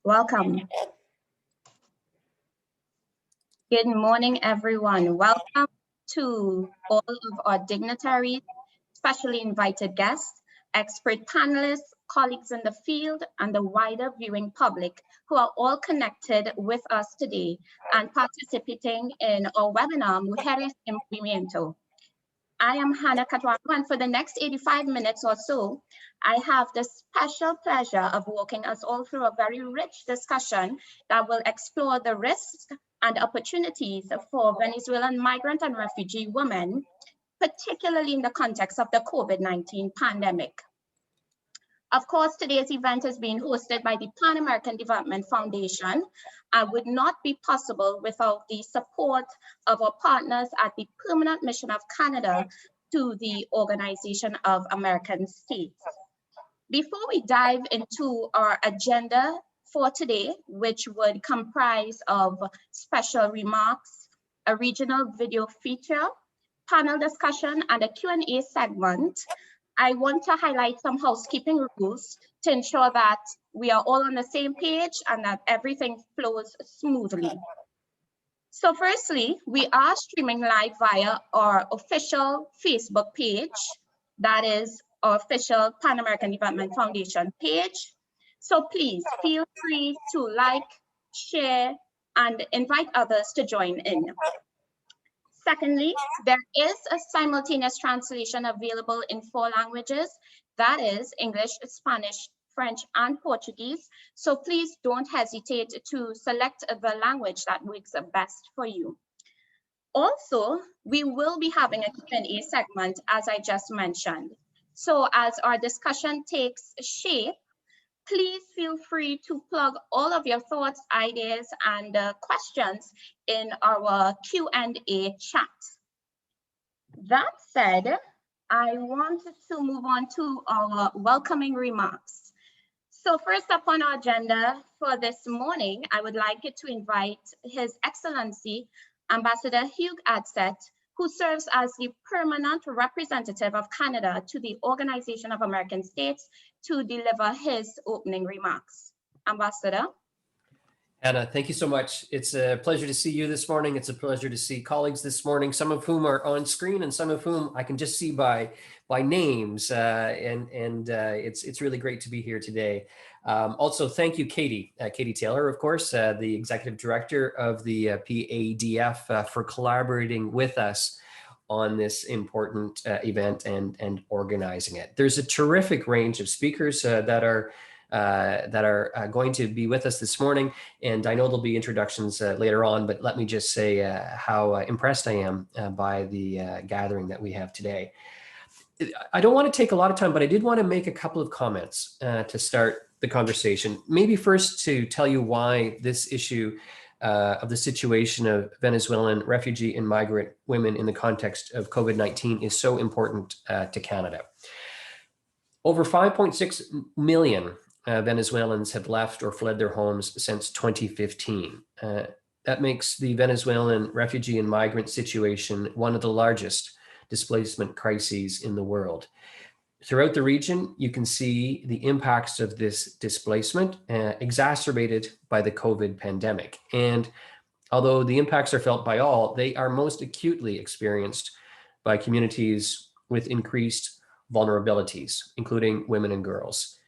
Welcome. Good morning, everyone. Welcome to all of our dignitaries, specially invited guests, expert panelists, colleagues in the field, and the wider viewing public who are all connected with us today and participating in our webinar, Mujeres en Movimiento. I am Hannah Katwaro, and for the next 85 minutes or so, I have the special pleasure of walking us all through a very rich discussion that will explore the risks and opportunities for Venezuelan migrant and refugee women, particularly in the context of the COVID-19 pandemic. Of course, today's event is being hosted by the Pan American Development Foundation and would not be possible without the support of our partners at the Permanent Mission of Canada to the Organization of American States. Before we dive into our agenda for today, which would comprise of special remarks, a regional video feature, panel discussion, and a Q&A segment, I want to highlight some housekeeping rules to ensure that we are all on the same page and that everything flows smoothly. So firstly, we are streaming live via our official Facebook page, that is our official Pan American Development Foundation page. So please feel free to like, share, and invite others to join in. Secondly, there is a simultaneous translation available in 4 languages, that is English, Spanish, French, and Portuguese. So please don't hesitate to select the language that works best for you. Also, we will be having a Q&A segment, as I just mentioned. So as our discussion takes shape, please feel free to plug all of your thoughts, ideas, and questions in our Q&A chat. That said, I wanted to move on to our welcoming remarks. So first up on our agenda for this morning, I would like to invite His Excellency, Ambassador Hugh Adsett, who serves as the permanent representative of Canada to the Organization of American States, to deliver his opening remarks. Ambassador. Anna, thank you so much. It's a pleasure to see you this morning. It's a pleasure to see colleagues this morning, some of whom are on screen and some of whom I can just see by names. It's really great to be here today. Also, thank you, Katie Taylor, of course, the Executive Director of the PADF, for collaborating with us on this important event and organizing it. There's a terrific range of speakers that are going to be with us this morning, and I know there'll be introductions later on, but let me just say how impressed I am by the gathering that we have today. I don't want to take a lot of time, but I did want to make a couple of comments to start the conversation. Maybe first to tell you why this issue of the situation of Venezuelan refugee and migrant women in the context of COVID-19 is so important to Canada. Over 5.6 million Venezuelans have left or fled their homes since 2015. That makes the Venezuelan refugee and migrant situation one of the largest displacement crises in the world. Throughout the region, you can see the impacts of this displacement exacerbated by the COVID pandemic. And although the impacts are felt by all, they are most acutely experienced by communities with increased vulnerabilities, including women and girls.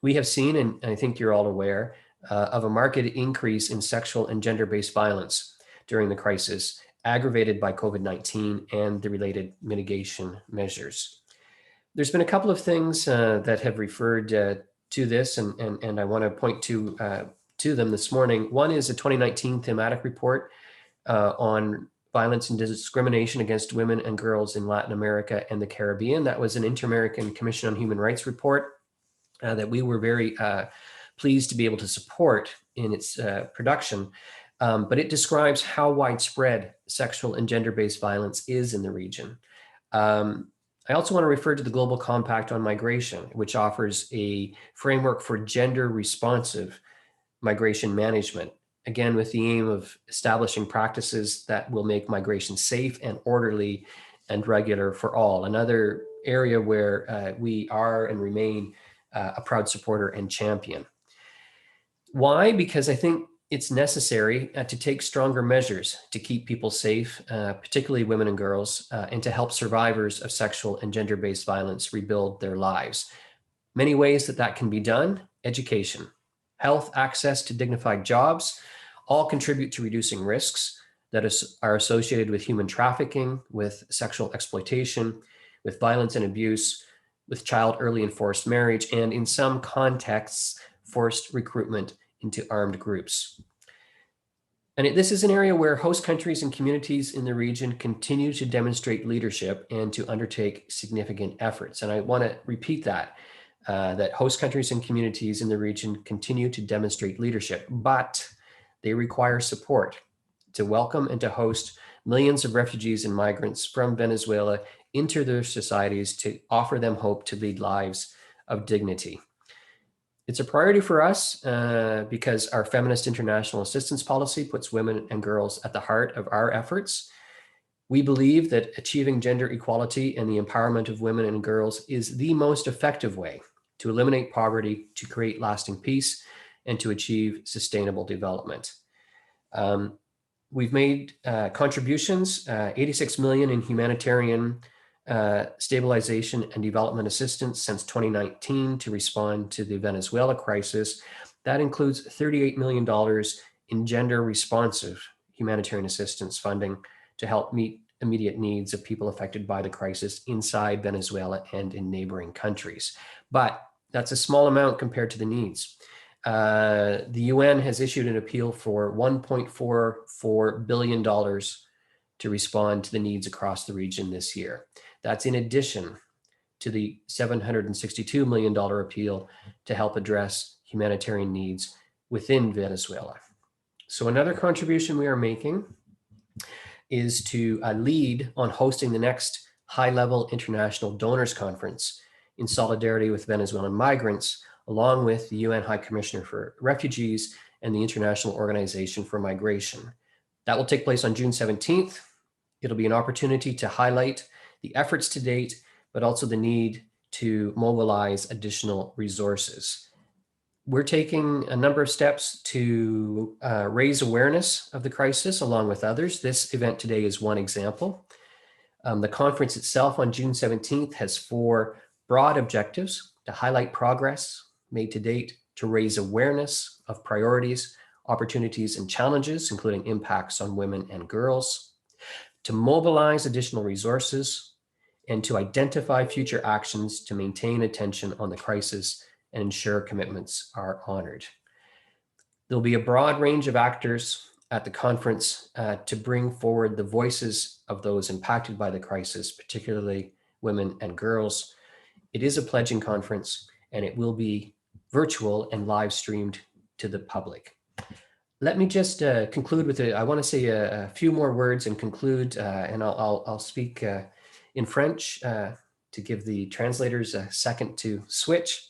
We have seen, and I think you're all aware, of a marked increase in sexual and gender-based violence during the crisis, aggravated by COVID-19 and the related mitigation measures. There's been a couple of things that have referred to this, and I want to point to them this morning. One is a 2019 Thematic report on violence and discrimination against women and girls in Latin America and the Caribbean. That was an Inter-American Commission on Human Rights report that we were very pleased to be able to support in its production. But it describes how widespread sexual and gender-based violence is in the region. I also want to refer to the Global Compact on Migration, which offers a framework for gender-responsive migration management, again, with the aim of establishing practices that will make migration safe and orderly and regular for all. Another area where we are and remain a proud supporter and champion. Why? Because I think it's necessary to take stronger measures to keep people safe, particularly women and girls, and to help survivors of sexual and gender-based violence rebuild their lives. Many ways that can be done: education, health, access to dignified jobs, all contribute to reducing risks that are associated with human trafficking, with sexual exploitation, with violence and abuse, with child early and forced marriage, and in some contexts, forced recruitment into armed groups. And this is an area where host countries and communities in the region continue to demonstrate leadership and to undertake significant efforts. And I want to repeat that host countries and communities in the region continue to demonstrate leadership, but they require support to welcome and to host millions of refugees and migrants from Venezuela into their societies, to offer them hope to lead lives of dignity. It's a priority for us because our feminist international assistance policy puts women and girls at the heart of our efforts. We believe that achieving gender equality and the empowerment of women and girls is the most effective way to eliminate poverty, to create lasting peace, and to achieve sustainable development. We've made contributions, 86 million in humanitarian stabilization and development assistance since 2019 to respond to the Venezuela crisis. That includes $38 million in gender responsive humanitarian assistance funding to help meet immediate needs of people affected by the crisis inside Venezuela and in neighboring countries. But that's a small amount compared to the needs. The UN has issued an appeal for $1.44 billion to respond to the needs across the region this year. That's in addition to the $762 million appeal to help address humanitarian needs within Venezuela. So another contribution we are making is to lead on hosting the next high-level international donors conference in solidarity with Venezuelan migrants, along with the UN High Commissioner for Refugees and the International Organization for Migration. That will take place on June 17th. It'll be an opportunity to highlight the efforts to date, but also the need to mobilize additional resources. We're taking a number of steps to raise awareness of the crisis along with others. This event today is one example. The conference itself on June 17th has 4 broad objectives: to highlight progress made to date, to raise awareness of priorities, opportunities, and challenges, including impacts on women and girls, to mobilize additional resources, and to identify future actions to maintain attention on the crisis and ensure commitments are honored. There'll be a broad range of actors at the conference to bring forward the voices of those impacted by the crisis, particularly women and girls. It is a pledging conference, and it will be virtual and live streamed to the public. Let me just conclude with I want to say a few more words and conclude, and I'll speak in French to give the translators a second to switch.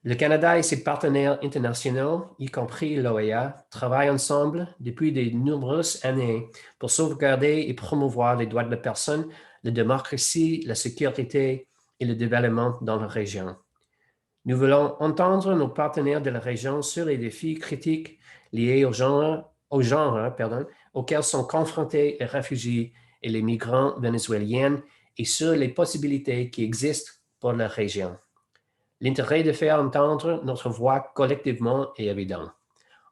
Le Canada et ses partenaires internationaux, y compris l'OEA, travaillent ensemble depuis de nombreuses années pour sauvegarder et promouvoir les droits de la personne, la démocratie, la sécurité et le développement dans la région. Nous voulons entendre nos partenaires de la région sur les défis critiques liés au genre auxquels sont confrontés les réfugiés et les migrants vénézuéliens et sur les possibilités qui existent pour la région. L'intérêt de faire entendre notre voix collectivement est évident.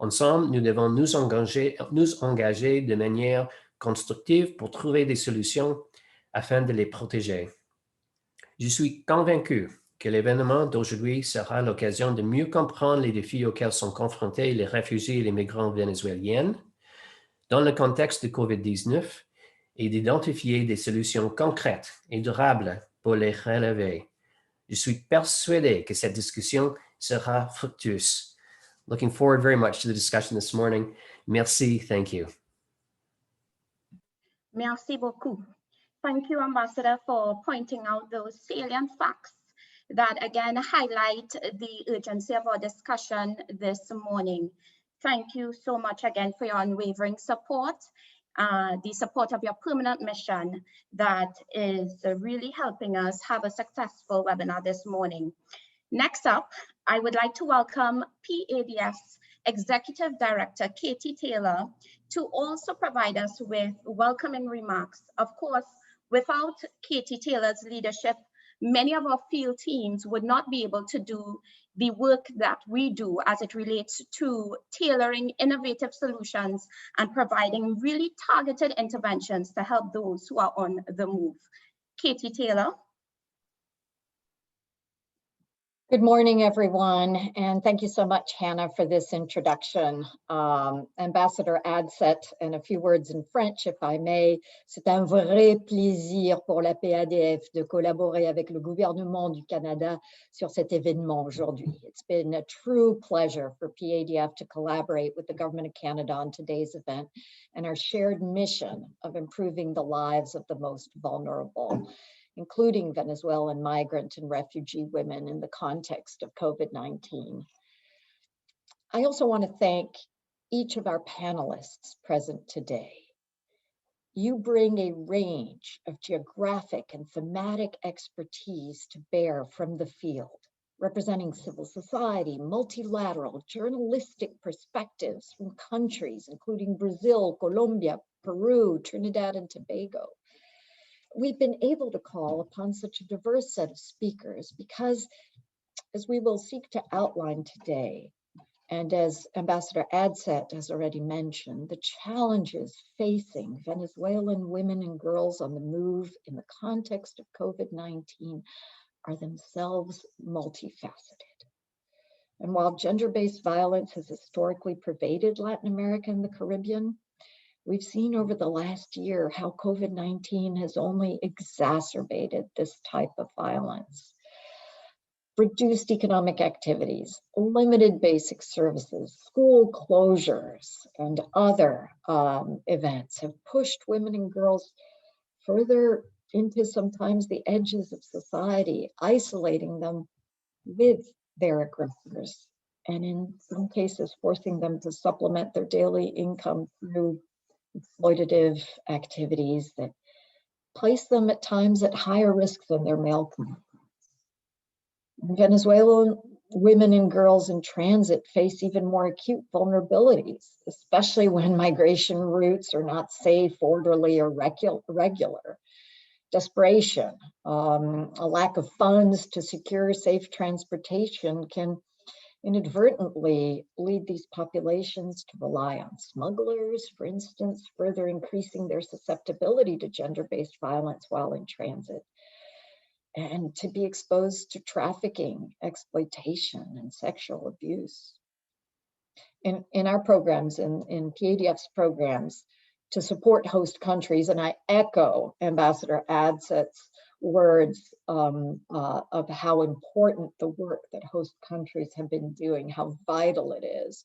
Ensemble, nous devons nous engager de manière constructive pour trouver des solutions afin de les protéger. Je suis convaincu que l'événement d'aujourd'hui sera l'occasion de mieux comprendre les défis auxquels sont confrontés les réfugiés et les migrants vénézuéliens dans le contexte de COVID-19 et d'identifier des solutions concrètes et durables pour les relever. Je suis persuadé que cette discussion sera fructueuse. Looking forward very much to the discussion this morning. Merci, thank you. Merci beaucoup. Thank you, Ambassador, for pointing out those salient facts that again highlight the urgency of our discussion this morning. Thank you so much again for your unwavering support, the support of your permanent mission that is really helping us have a successful webinar this morning. Next up, I would like to welcome PADF's Executive Director, Katie Taylor, to also provide us with welcoming remarks. Of course, without Katie Taylor's leadership, many of our field teams would not be able to do the work that we do as it relates to tailoring innovative solutions and providing really targeted interventions to help those who are on the move. Katie Taylor. Good morning, everyone, and thank you so much, Hannah, for this introduction. Ambassador Adset, and a few words in French, if I may. C'est un vrai plaisir pour la PADF de collaborer avec le gouvernement du Canada sur cet événement aujourd'hui. It's been a true pleasure for PADF to collaborate with the Government of Canada on today's event and our shared mission of improving the lives of the most vulnerable, including Venezuelan migrant and refugee women in the context of COVID-19. I also want to thank each of our panelists present today. You bring a range of geographic and thematic expertise to bear from the field, representing civil society, multilateral, journalistic perspectives from countries including Brazil, Colombia, Peru, Trinidad and Tobago. We've been able to call upon such a diverse set of speakers because, as we will seek to outline today, and as Ambassador Adset has already mentioned, the challenges facing Venezuelan women and girls on the move in the context of COVID-19 are themselves multifaceted. And while gender-based violence has historically pervaded Latin America and the Caribbean, we've seen over the last year how COVID-19 has only exacerbated this type of violence. Reduced economic activities, limited basic services, school closures, and other events have pushed women and girls further into sometimes the edges of society, isolating them with their aggressors, and in some cases forcing them to supplement their daily income through exploitative activities that place them at times at higher risk than their male counterparts. Venezuelan women and girls in transit face even more acute vulnerabilities, especially when migration routes are not safe, orderly, or regular. Desperation, a lack of funds to secure safe transportation can inadvertently lead these populations to rely on smugglers, for instance, further increasing their susceptibility to gender-based violence while in transit, and to be exposed to trafficking, exploitation, and sexual abuse. In our programs, in PADF's programs, to support host countries, and I echo Ambassador Adset's words of how important the work that host countries have been doing, how vital it is,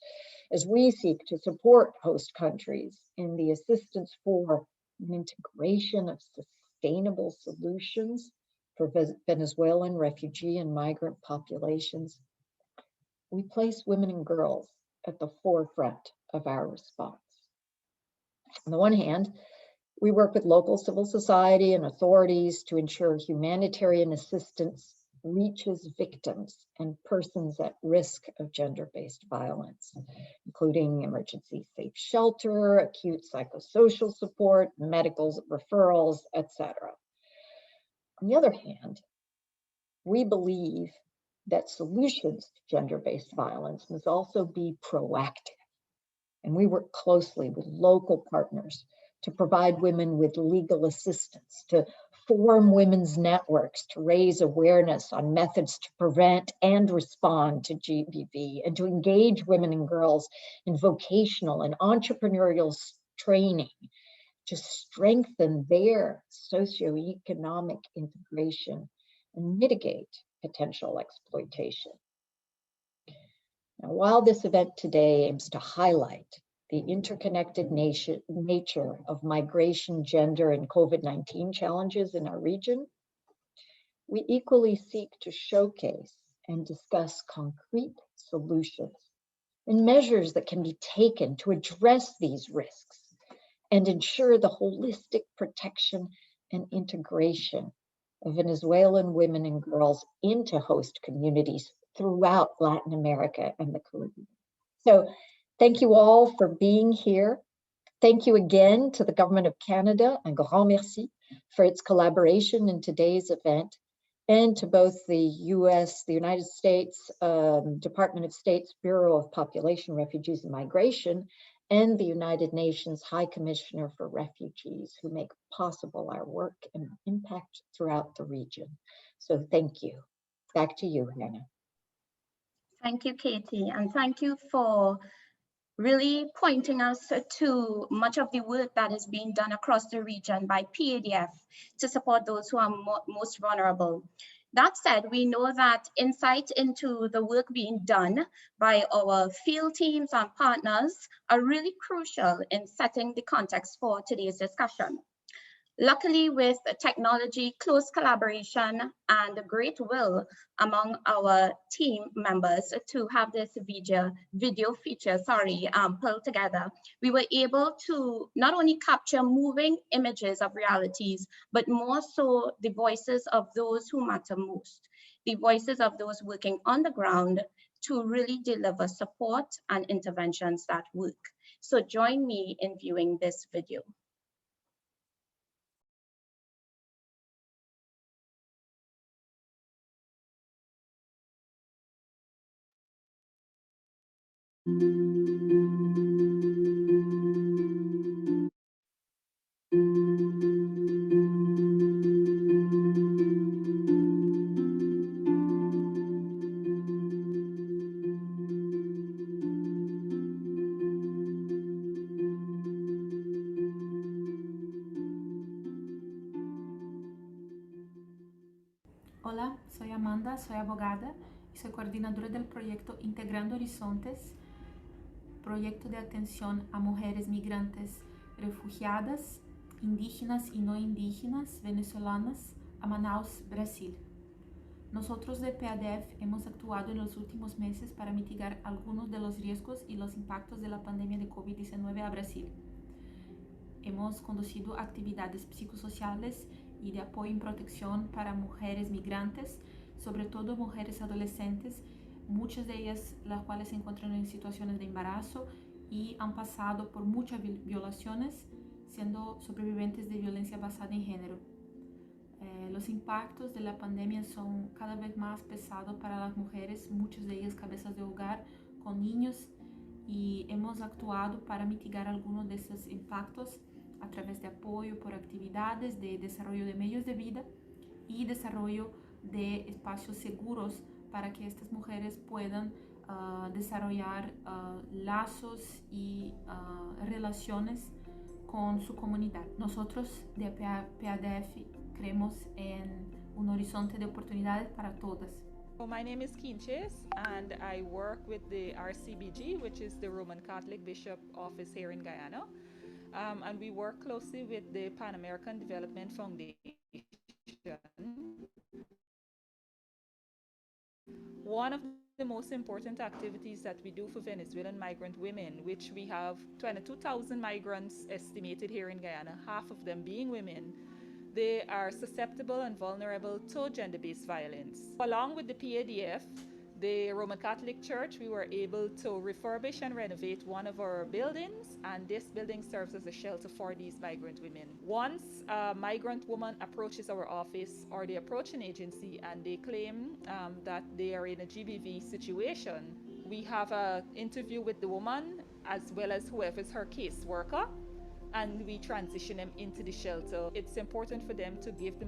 as we seek to support host countries in the assistance for an integration of sustainable solutions for Venezuelan refugee and migrant populations. We place women and girls at the forefront of our response. On the one hand, we work with local civil society and authorities to ensure humanitarian assistance reaches victims and persons at risk of gender-based violence, including emergency safe shelter, acute psychosocial support, medical referrals, etc. On the other hand, we believe that solutions to gender-based violence must also be proactive. And we work closely with local partners to provide women with legal assistance, to form women's networks, to raise awareness on methods to prevent and respond to GBV, and to engage women and girls in vocational and entrepreneurial training to strengthen their socioeconomic integration and mitigate potential exploitation. Now, while this event today aims to highlight the interconnected nature of migration, gender, and COVID-19 challenges in our region, we equally seek to showcase and discuss concrete solutions and measures that can be taken to address these risks and ensure the holistic protection and integration of Venezuelan women and girls into host communities throughout Latin America and the Caribbean. So thank you all for being here. Thank you again to the Government of Canada, un grand merci, for its collaboration in today's event, and to both the United States Department of State's Bureau of Population, Refugees, and Migration, and the United Nations High Commissioner for Refugees, who make possible our work and impact throughout the region. So thank you. Back to you, Hannah. Thank you, Katie, and thank you for really pointing us to much of the work that is being done across the region by PADF to support those who are most vulnerable. That said, we know that insight into the work being done by our field teams and partners are really crucial in setting the context for today's discussion. Luckily, with technology, close collaboration, and great will among our team members to have this video feature, pulled together, we were able to not only capture moving images of realities, but more so the voices of those who matter most, the voices of those working on the ground to really deliver support and interventions that work. So join me in viewing this video. Hola, soy Amanda, soy abogada y soy coordinadora del proyecto Integrando Horizontes, proyecto de atención a mujeres migrantes refugiadas, indígenas y no indígenas venezolanas a Manaus, Brasil. Nosotros de PADF hemos actuado en los últimos meses para mitigar algunos de los riesgos y los impactos de la pandemia de COVID-19 a Brasil. Hemos conducido actividades psicosociales y de apoyo en protección para mujeres migrantes, sobre todo mujeres adolescentes, muchas de ellas las cuales se encuentran en situaciones de embarazo y han pasado por muchas violaciones, siendo sobrevivientes de violencia basada en género. Los impactos de la pandemia son cada vez más pesados para las mujeres, muchas de ellas cabezas de hogar con niños, y hemos actuado para mitigar algunos de esos impactos a través de apoyo por actividades de desarrollo de medios de vida y desarrollo de espacios seguros para que estas mujeres puedan desarrollar lazos y relaciones con su comunidad. Nosotros de PADF creemos en un horizonte de oportunidades para todas. So my name is Kinches, and I work with the RCBG, which is the Roman Catholic Bishop Office here in Guyana. And we work closely with the Pan American Development Foundation. One of the most important activities that we do for Venezuelan migrant women, which we have 22,000 migrants estimated here in Guyana, half of them being women, they are susceptible and vulnerable to gender-based violence. Along with the PADF, the Roman Catholic Church, we were able to refurbish and renovate one of our buildings, and this building serves as a shelter for these migrant women. Once a migrant woman approaches our office or they approach an agency and they claim that they are in a GBV situation, we have an interview with the woman as well as whoever's her caseworker, and we transition them into the shelter. It's important for them to give the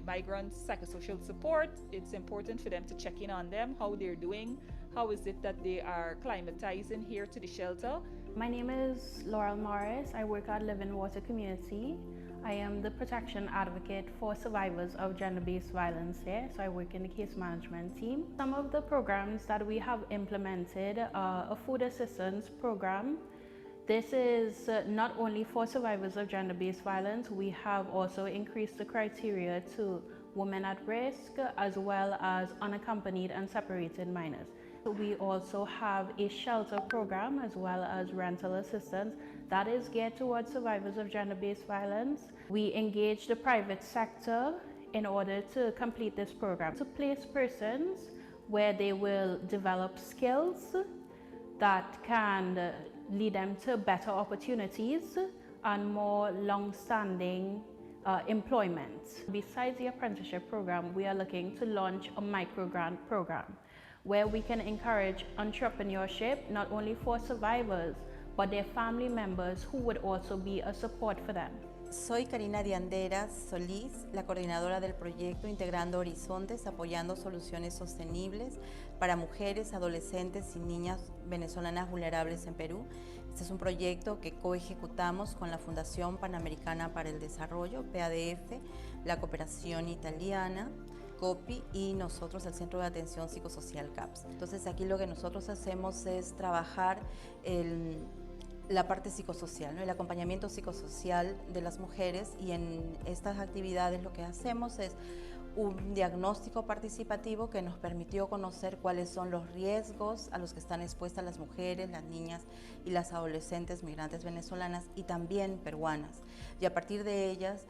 migrants psychosocial support. It's important for them to check in on them, how they're doing, how is it that they are climatizing here to the shelter. My name is Laurel Morris. I work at Living Water Community. I am the protection advocate for survivors of gender-based violence here, so I work in the case management team. Some of the programs that we have implemented are a food assistance program. This is not only for survivors of gender-based violence. We have also increased the criteria to women at risk, as well as unaccompanied and separated minors. We also have a shelter program as well as rental assistance that is geared towards survivors of gender-based violence. We engage the private sector in order to complete this program. To place persons, where they will develop skills that can lead them to better opportunities and more long-standing employment. Besides the apprenticeship program, we are looking to launch a microgrant program where we can encourage entrepreneurship not only for survivors, but their family members who would also be a support for them. Soy Karina Dianderas Solís, la coordinadora del proyecto Integrando Horizontes, apoyando soluciones sostenibles para mujeres, adolescentes y niñas venezolanas vulnerables en Perú. Este es un proyecto que coejecutamos con la Fundación Panamericana para el Desarrollo, PADF, la Cooperación Italiana, COPI y nosotros, el Centro de Atención Psicosocial CAPS. Entonces aquí lo que nosotros hacemos es trabajar la parte psicosocial, ¿no? El acompañamiento psicosocial de las mujeres, y en estas actividades lo que hacemos es un diagnóstico participativo que nos permitió conocer cuáles son los riesgos a los que están expuestas las mujeres, las niñas y las adolescentes migrantes venezolanas y también peruanas. Y a partir de ellas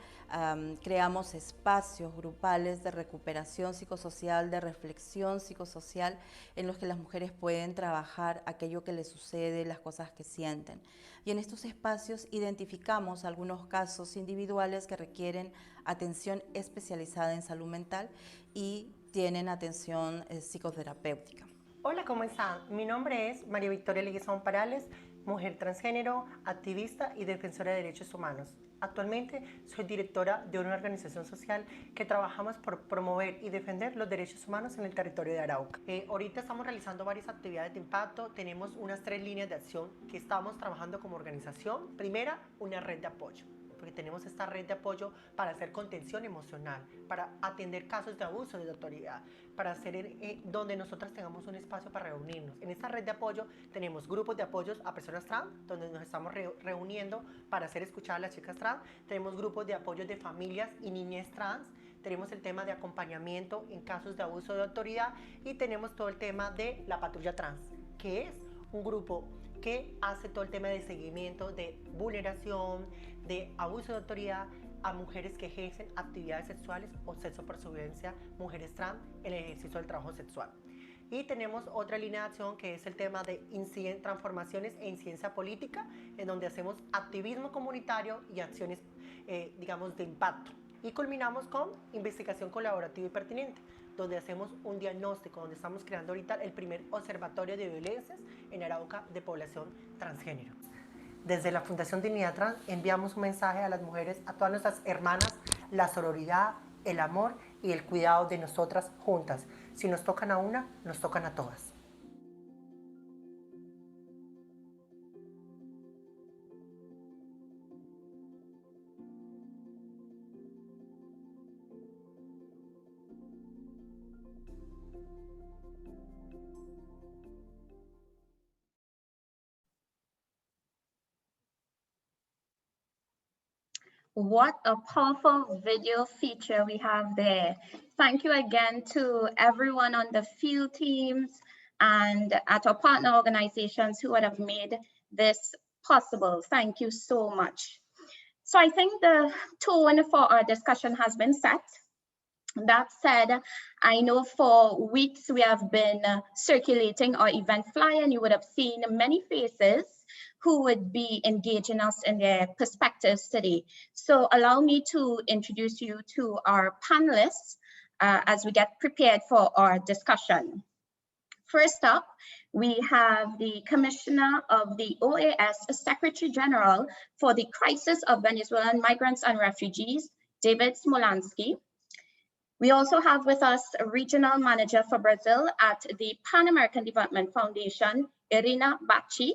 creamos espacios grupales de recuperación psicosocial, de reflexión psicosocial, en los que las mujeres pueden trabajar aquello que les sucede, las cosas que sienten. Y en estos espacios identificamos algunos casos individuales que requieren atención especializada en salud mental y tienen atención psicoterapéutica. Hola, ¿cómo están? Mi nombre es María Victoria Leguizón Parales, mujer transgénero, activista y defensora de derechos humanos. Actualmente soy directora de una organización social que trabajamos por promover y defender los derechos humanos en el territorio de Arauca. Ahorita estamos realizando varias actividades de impacto. Tenemos unas 3 líneas de acción que estamos trabajando como organización. Primera, una red de apoyo, porque tenemos esta red de apoyo para hacer contención emocional, para atender casos de abuso de autoridad, para hacer donde nosotras tengamos un espacio para reunirnos. En esta red de apoyo tenemos grupos de apoyos a personas trans, donde nos estamos reuniendo para hacer escuchar a las chicas trans. Tenemos grupos de apoyo de familias y niñez trans. Tenemos el tema de acompañamiento en casos de abuso de autoridad y tenemos todo el tema de la patrulla trans, que es un grupo que hace todo el tema de seguimiento de vulneración, de abuso de autoridad a mujeres que ejercen actividades sexuales o sexo por supervivencia, mujeres trans, en el ejercicio del trabajo sexual. Y tenemos otra línea de acción que es el tema de transformaciones e incidencia política, en donde hacemos activismo comunitario y acciones, digamos, de impacto. Y culminamos con investigación colaborativa y pertinente, donde hacemos un diagnóstico, donde estamos creando ahorita el primer observatorio de violencias en Arauca de población transgénero. Desde la Fundación Dignidad Trans enviamos un mensaje a las mujeres, a todas nuestras hermanas, la sororidad, el amor y el cuidado de nosotras juntas. Si nos tocan a una, nos tocan a todas. What a powerful video feature we have there. Thank you again to everyone on the field teams and at our partner organizations who would have made this possible. Thank you so much. So I think the tone for our discussion has been set. That said, I know for weeks we have been circulating our event flyer, and you would have seen many faces who would be engaging us in their perspectives today. So allow me to introduce you to our panelists as we get prepared for our discussion. First up, we have the Commissioner of the OAS Secretary General for the Crisis of Venezuelan Migrants and Refugees, David Smolansky. We also have with us a Regional Manager for Brazil at the Pan American Development Foundation, Irina Bachi.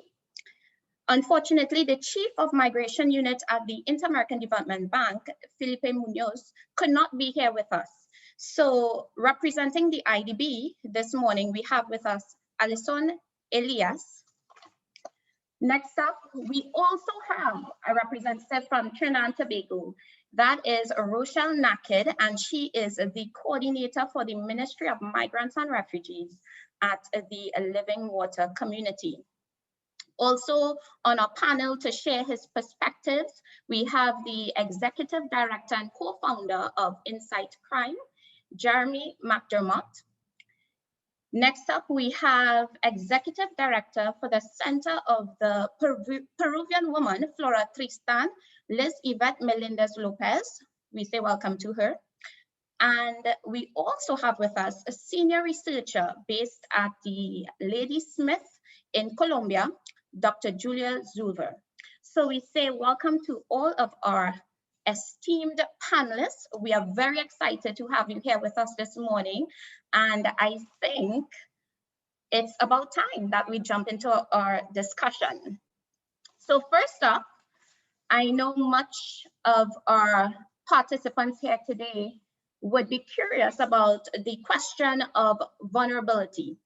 Unfortunately, the Chief of Migration Unit at the Inter-American Development Bank, Felipe Munoz, could not be here with us. So representing the IDB this morning, we have with us Alison Elias. Next up, we also have a representative from Trinidad and Tobago. That is Rochelle Naked, and she is the coordinator for the Ministry of Migrants and Refugees at the Living Water community. Also on our panel to share his perspectives, we have the Executive Director and co-founder of Insight Crime, Jeremy McDermott. Next up, we have Executive Director for the Center of the Peruvian Woman, Flora Tristan, Liz Yvette Melendez Lopez. We say welcome to her. And we also have with us a senior researcher based at the Lady Smith in Colombia, Dr. Julia Zuver. So we say welcome to all of our esteemed panelists. We are very excited to have you here with us this morning. And I think it's about time that we jump into our discussion. So first up, I know much of our participants here today would be curious about the question of vulnerability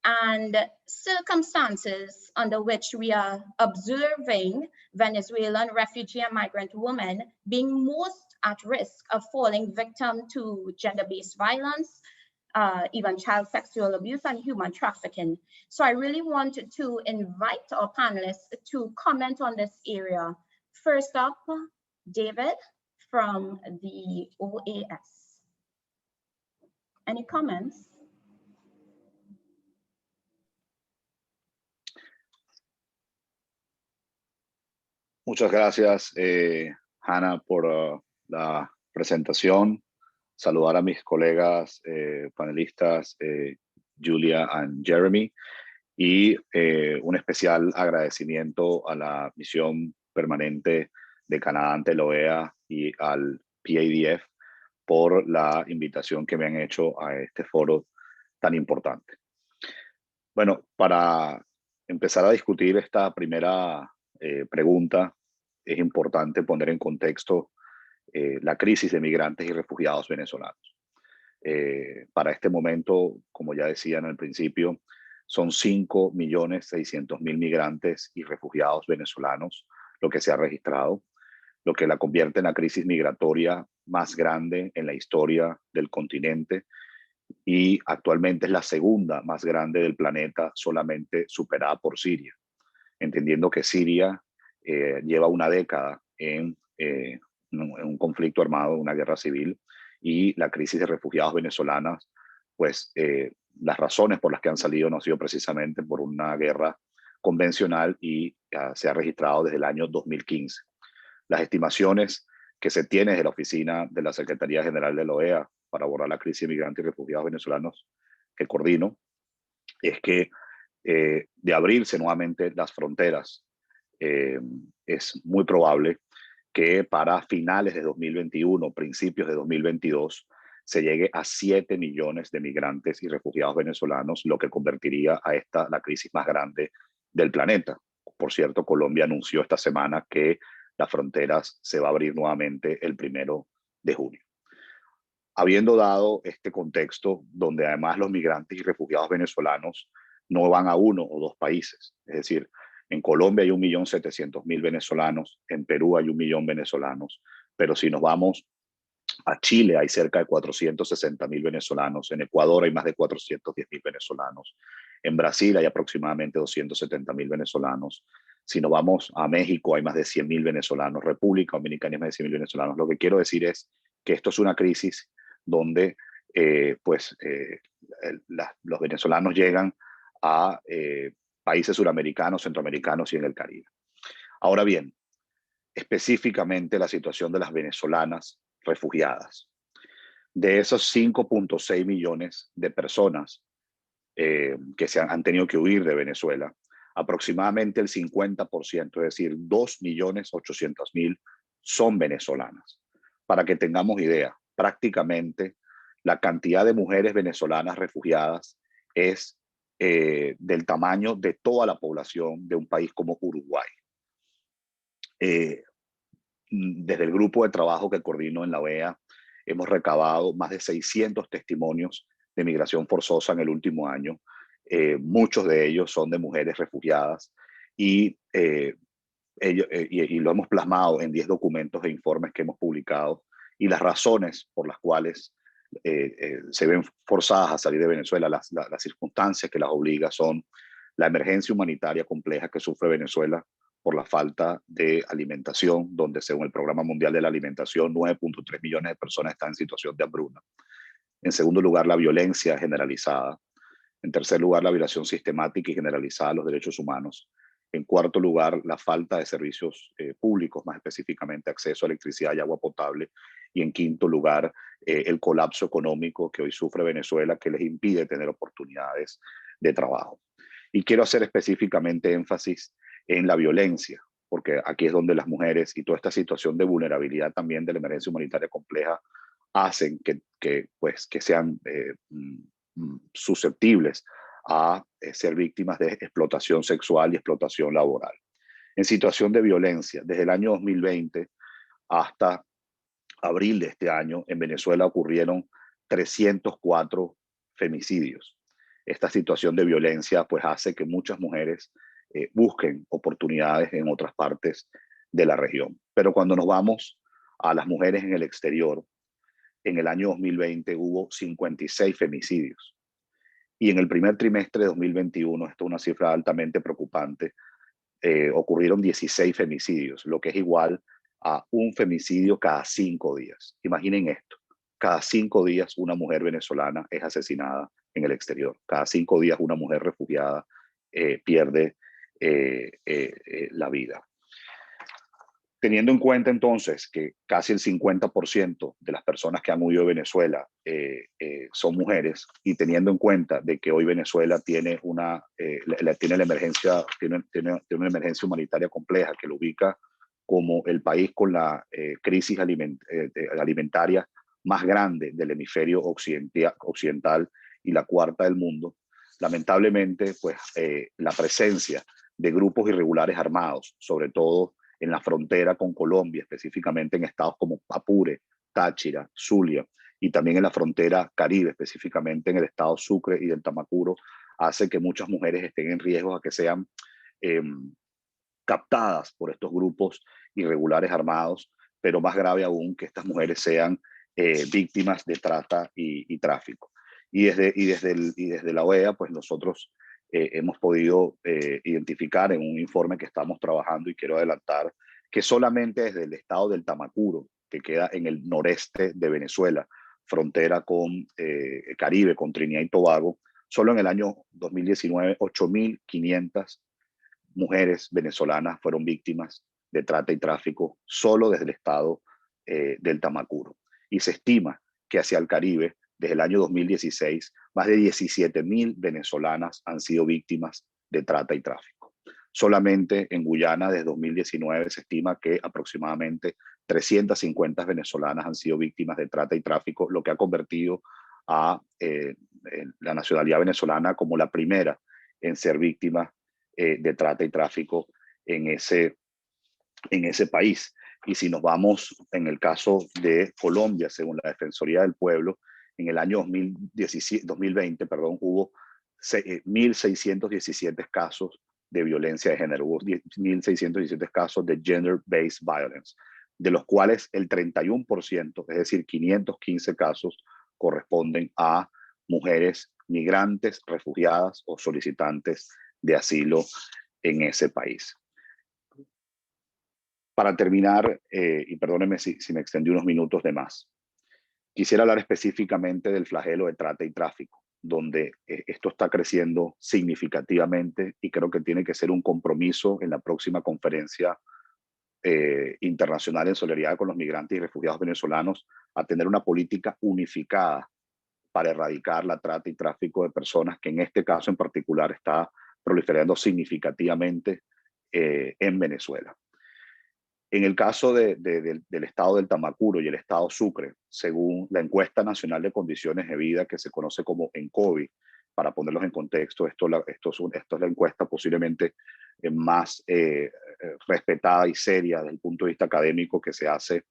and circumstances under which we are observing Venezuelan refugee and migrant women being most at risk of falling victim to gender-based violence, even child sexual abuse and human trafficking. So I really wanted to invite our panelists to comment on this area. First up, David from the OAS. Any comments? Muchas gracias, Hannah, por la presentación. Saludar a mis colegas panelistas, Julia y Jeremy, y un especial agradecimiento a la misión permanente de Canadá ante la OEA y al PADF por la invitación que me han hecho a este foro tan importante. Bueno, para empezar a discutir esta primera pregunta, es importante poner en contexto la crisis de migrantes y refugiados venezolanos. Para este momento, como ya decía en el principio, son 5.600.000 migrantes y refugiados venezolanos lo que se ha registrado, lo que la convierte en la crisis migratoria más grande en la historia del continente y actualmente es la segunda más grande del planeta, solamente superada por Siria, entendiendo que Siria lleva una década en un conflicto armado, una guerra civil, y la crisis de refugiados venezolanas, pues las razones por las que han salido no ha sido precisamente por una guerra convencional y se ha registrado desde el año 2015. Las estimaciones que se tienen de la oficina de la Secretaría General de la OEA para abordar la crisis de migrantes y refugiados venezolanos que coordino, es que de abrirse nuevamente las fronteras, es muy probable que para finales de 2021, principios de 2022, se llegue a 7 millones de migrantes y refugiados venezolanos, lo que convertiría a esta la crisis más grande del planeta. Por cierto, Colombia anunció esta semana que las fronteras se va a abrir nuevamente el 1 de junio. Habiendo dado este contexto, donde además los migrantes y refugiados venezolanos no van a uno o dos países, es decir, en Colombia hay 1.700.000 venezolanos, en Perú hay 1 millón venezolanos, pero si nos vamos a Chile hay cerca de 460.000 venezolanos, en Ecuador hay más de 410.000 venezolanos, en Brasil hay aproximadamente 270.000 venezolanos, si nos vamos a México hay más de 100.000 venezolanos, República Dominicana hay más de 100.000 venezolanos. Lo que quiero decir es que esto es una crisis donde los venezolanos llegan a países suramericanos, centroamericanos y en el Caribe. Ahora bien, específicamente la situación de las venezolanas refugiadas. De esos 5.6 millones de personas que han tenido que huir de Venezuela, aproximadamente el 50%, es decir, 2.800.000 son venezolanas. Para que tengamos idea, prácticamente la cantidad de mujeres venezolanas refugiadas es del tamaño de toda la población de un país como Uruguay. Desde el grupo de trabajo que coordino en la OEA, hemos recabado más de 600 testimonios de migración forzosa en el último año. Muchos de ellos son de mujeres refugiadas y lo hemos plasmado en 10 documentos e informes que hemos publicado, y las razones por las cuales se ven forzadas a salir de Venezuela, las circunstancias que las obliga son la emergencia humanitaria compleja que sufre Venezuela por la falta de alimentación, donde según el Programa Mundial de la Alimentación 9.3 millones de personas están en situación de hambruna. En segundo lugar, la violencia generalizada. En tercer lugar, la violación sistemática y generalizada de los derechos humanos. En cuarto lugar, la falta de servicios públicos, más específicamente acceso a electricidad y agua potable. Y en quinto lugar, el colapso económico que hoy sufre Venezuela, que les impide tener oportunidades de trabajo. Y quiero hacer específicamente énfasis en la violencia, porque aquí es donde las mujeres y toda esta situación de vulnerabilidad también de la emergencia humanitaria compleja hacen que sean susceptibles a ser víctimas de explotación sexual y explotación laboral. En situación de violencia, desde el año 2020 hasta abril de este año, en Venezuela ocurrieron 304 femicidios. Esta situación de violencia pues hace que muchas mujeres busquen oportunidades en otras partes de la región. Pero cuando nos vamos a las mujeres en el exterior, en el año 2020 hubo 56 femicidios. Y en el primer trimestre de 2021, esto es una cifra altamente preocupante, ocurrieron 16 femicidios, lo que es igual a un femicidio cada 5 días. Imaginen esto, cada 5 días una mujer venezolana es asesinada en el exterior. Cada 5 días una mujer refugiada pierde la vida. Teniendo en cuenta entonces que casi el 50% de las personas que han huido de Venezuela son mujeres, y teniendo en cuenta de que hoy Venezuela tiene una emergencia humanitaria compleja que lo ubica como el país con la crisis alimentaria más grande del hemisferio occidental y la cuarta del mundo, lamentablemente pues la presencia de grupos irregulares armados, sobre todo en la frontera con Colombia, específicamente en estados como Apure, Táchira, Zulia, y también en la frontera Caribe, específicamente en el estado Sucre y del Tamacuro, hace que muchas mujeres estén en riesgo a que sean captadas por estos grupos irregulares armados, pero más grave aún que estas mujeres sean víctimas de trata y tráfico. Y desde la OEA, pues nosotros hemos podido identificar en un informe que estamos trabajando, y quiero adelantar que solamente desde el estado del Tamacuro, que queda en el noreste de Venezuela, frontera con Caribe, con Trinidad y Tobago, solo en el año 2019, 8.500 mujeres venezolanas fueron víctimas de trata y tráfico solo desde el estado del Tamacuro. Y se estima que hacia el Caribe, desde el año 2016, más de 17.000 venezolanas han sido víctimas de trata y tráfico. Solamente en Guyana, desde 2019, se estima que aproximadamente 350 venezolanas han sido víctimas de trata y tráfico, lo que ha convertido a la nacionalidad venezolana como la primera en ser víctima de trata y tráfico en ese país. Y si nos vamos en el caso de Colombia, según la Defensoría del Pueblo, en el año 2020 hubo 1.617 casos de violencia de género, hubo 1.617 casos de gender-based violence, de los cuales el 31%, es decir, 515 casos, corresponden a mujeres migrantes, refugiadas o solicitantes de asilo en ese país. Para terminar, y perdónenme si me extendí unos minutos de más, quisiera hablar específicamente del flagelo de trata y tráfico, donde esto está creciendo significativamente, y creo que tiene que ser un compromiso en la próxima conferencia internacional en solidaridad con los migrantes y refugiados venezolanos, a tener una política unificada para erradicar la trata y tráfico de personas, que en este caso en particular está proliferando significativamente en Venezuela. En el caso del estado del Tamacuro y el estado Sucre, según la encuesta nacional de condiciones de vida que se conoce como ENCOVI, para ponerlos en contexto, esto es la encuesta posiblemente más respetada y seria desde el punto de vista académico que se hace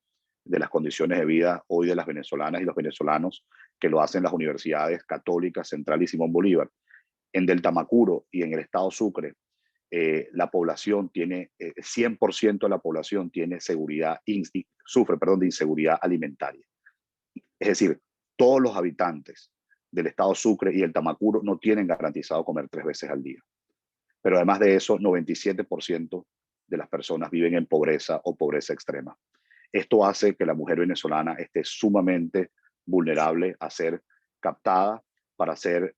de las condiciones de vida hoy de las venezolanas y los venezolanos, que lo hacen las universidades católicas Central y Simón Bolívar. En del Tamacuro y en el estado Sucre, la población tiene, 100% de la población tiene sufre de inseguridad alimentaria. Es decir, todos los habitantes del estado Sucre y el Tamacuro no tienen garantizado comer 3 veces al día. Pero además de eso, 97% de las personas viven en pobreza o pobreza extrema. Esto hace que la mujer venezolana esté sumamente vulnerable a ser captada para ser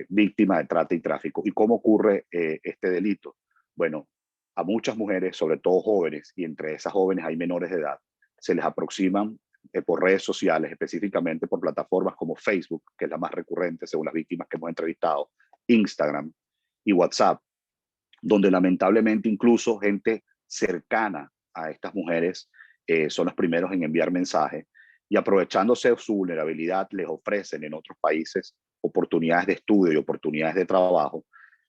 víctima de trata y tráfico. ¿Y cómo ocurre este delito? Bueno, a muchas mujeres, sobre todo jóvenes, y entre esas jóvenes hay menores de edad, se les aproximan por redes sociales, específicamente por plataformas como Facebook, que es la más recurrente según las víctimas que hemos entrevistado, Instagram y WhatsApp, donde lamentablemente incluso gente cercana a estas mujeres son los primeros en enviar mensajes, y aprovechándose de su vulnerabilidad les ofrecen en otros países oportunidades de estudio y oportunidades de trabajo.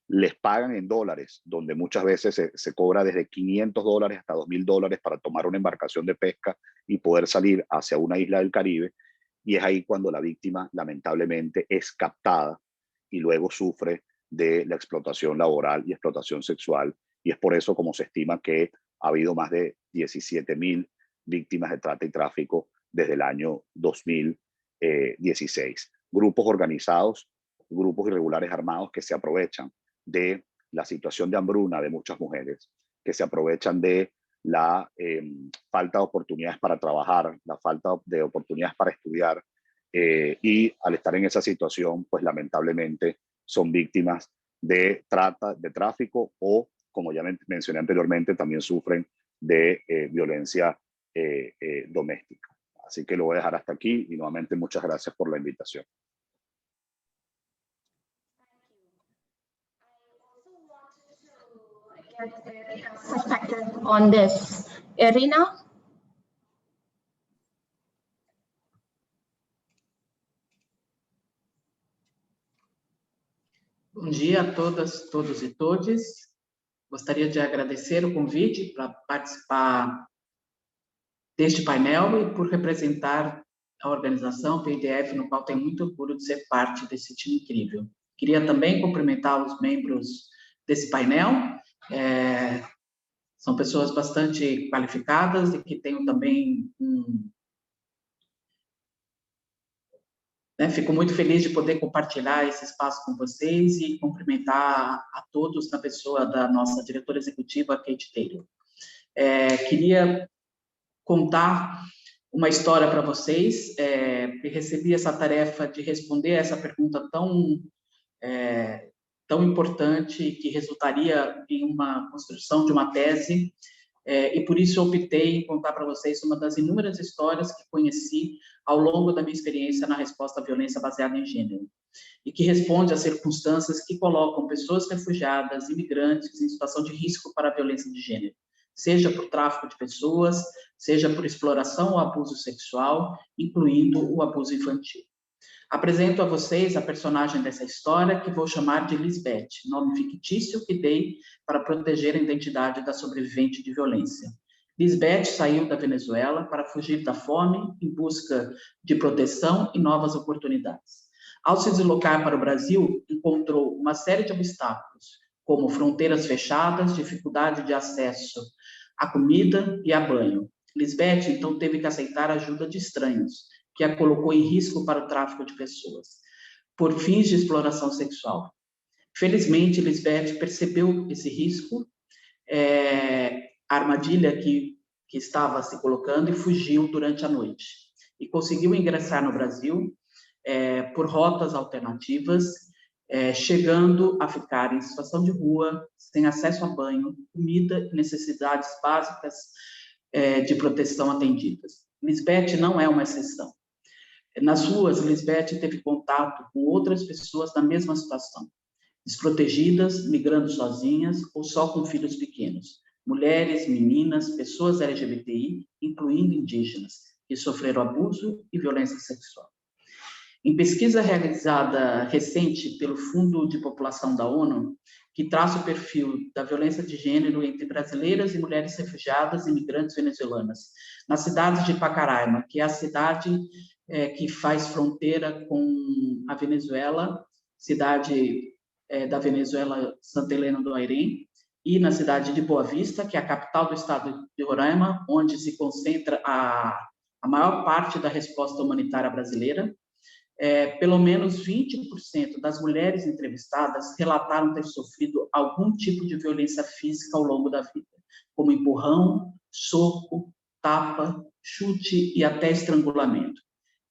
Les pagan en dólares, donde muchas veces se cobra desde $500 hasta $2,000 para tomar una embarcación de pesca y poder salir hacia una isla del Caribe. Y es ahí cuando la víctima lamentablemente es captada y luego sufre de la explotación laboral y explotación sexual. Y es por eso como se estima que ha habido más de 17,000 víctimas de trata y tráfico desde el año 2016. Grupos organizados, grupos irregulares armados que se aprovechan de la situación de hambruna de muchas mujeres, que se aprovechan de la falta de oportunidades para trabajar, la falta de oportunidades para estudiar, y al estar en esa situación, pues lamentablemente son víctimas de trata, de tráfico, o, como ya mencioné anteriormente, también sufren de violencia doméstica. Así que lo voy a dejar hasta aquí y nuevamente muchas gracias por la invitación. Perspective on this. Irina? Bom dia a todas, todos e todes. Gostaria de agradecer o convite para participar deste painel e por representar a organização PDF, no qual tenho muito orgulho de ser parte desse time incrível. Queria também cumprimentar os membros desse painel. São pessoas bastante qualificadas e que tenho também fico muito feliz de poder compartilhar esse espaço com vocês e cumprimentar a todos na pessoa da nossa diretora executiva, Kate Taylor. Queria contar uma história para vocês. Recebi essa tarefa de responder essa pergunta tão importante, que resultaria em uma construção de uma tese, e por isso optei em contar para vocês uma das inúmeras histórias que conheci ao longo da minha experiência na resposta à violência baseada em gênero, e que responde a circunstâncias que colocam pessoas refugiadas, imigrantes, em situação de risco para a violência de gênero, seja por tráfico de pessoas, seja por exploração ou abuso sexual, incluindo o abuso infantil. Apresento a vocês a personagem dessa história, que vou chamar de Lisbeth, nome fictício que dei para proteger a identidade da sobrevivente de violência. Lisbeth saiu da Venezuela para fugir da fome, em busca de proteção e novas oportunidades. Ao se deslocar para o Brasil, encontrou uma série de obstáculos, como fronteiras fechadas, dificuldade de acesso à comida e a banho. Lisbeth, então, teve que aceitar a ajuda de estranhos, que a colocou em risco para o tráfico de pessoas, por fins de exploração sexual. Felizmente, Lisbeth percebeu esse risco, a armadilha que estava se colocando, e fugiu durante a noite. E conseguiu ingressar no Brasil por rotas alternativas, chegando a ficar em situação de rua, sem acesso a banho, comida e necessidades básicas de proteção atendidas. Lisbeth não é uma exceção. Nas ruas, Lisbeth teve contato com outras pessoas na mesma situação, desprotegidas, migrando sozinhas ou só com filhos pequenos, mulheres, meninas, pessoas LGBTI, incluindo indígenas, que sofreram abuso e violência sexual. Em pesquisa realizada recente pelo Fundo de População da ONU, que traça o perfil da violência de gênero entre brasileiras e mulheres refugiadas e imigrantes venezuelanas, na cidade de Pacaraima, que é a cidade que faz fronteira com a Venezuela, cidade da Venezuela, Santa Helena do Airém, e na cidade de Boa Vista, que é a capital do estado de Roraima, onde se concentra a maior parte da resposta humanitária brasileira. Pelo menos 20% das mulheres entrevistadas relataram ter sofrido algum tipo de violência física ao longo da vida, como empurrão, soco, tapa, chute e até estrangulamento.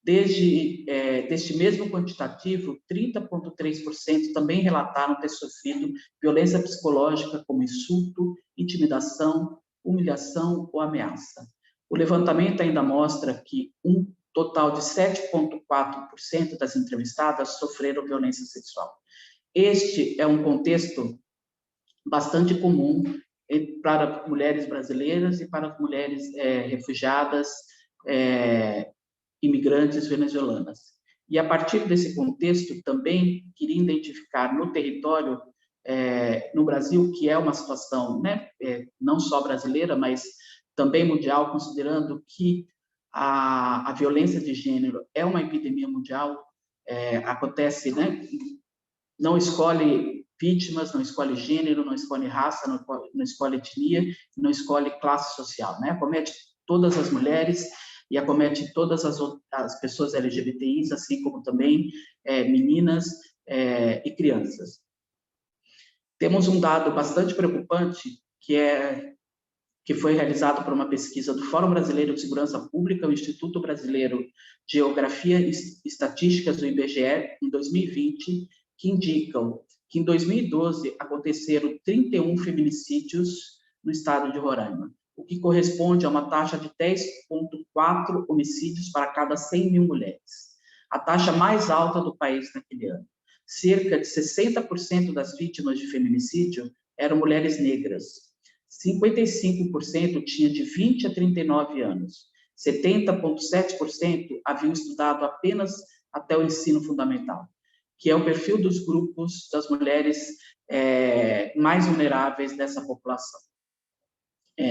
Deste mesmo quantitativo, 30,3% também relataram ter sofrido violência psicológica como insulto, intimidação, humilhação ou ameaça. O levantamento ainda mostra que um total de 7,4% das entrevistadas sofreram violência sexual. Este é um contexto bastante comum para mulheres brasileiras e para mulheres refugiadas, imigrantes venezuelanas. E a partir desse contexto, também queria identificar no território, no Brasil, que é uma situação, né, não só brasileira, mas também mundial, considerando que a violência de gênero é uma epidemia mundial, acontece, né, não escolhe vítimas, não escolhe gênero, não escolhe raça, não escolhe etnia, não escolhe classe social, né? Acomete todas as mulheres e acomete todas as pessoas LGBTIs, assim como também meninas e crianças. Temos um dado bastante preocupante, que foi realizado por uma pesquisa do Fórum Brasileiro de Segurança Pública, o Instituto Brasileiro de Geografia e Estatísticas do IBGE, em 2020, que indicam que em 2012 aconteceram 31 feminicídios no estado de Roraima, o que corresponde a uma taxa de 10,4 homicídios para cada 100 mil mulheres, a taxa mais alta do país naquele ano. Cerca de 60% das vítimas de feminicídio eram mulheres negras, 55% tinha de 20 a 39 anos, 70,7% haviam estudado apenas até o ensino fundamental, que é o perfil dos grupos das mulheres mais vulneráveis dessa população.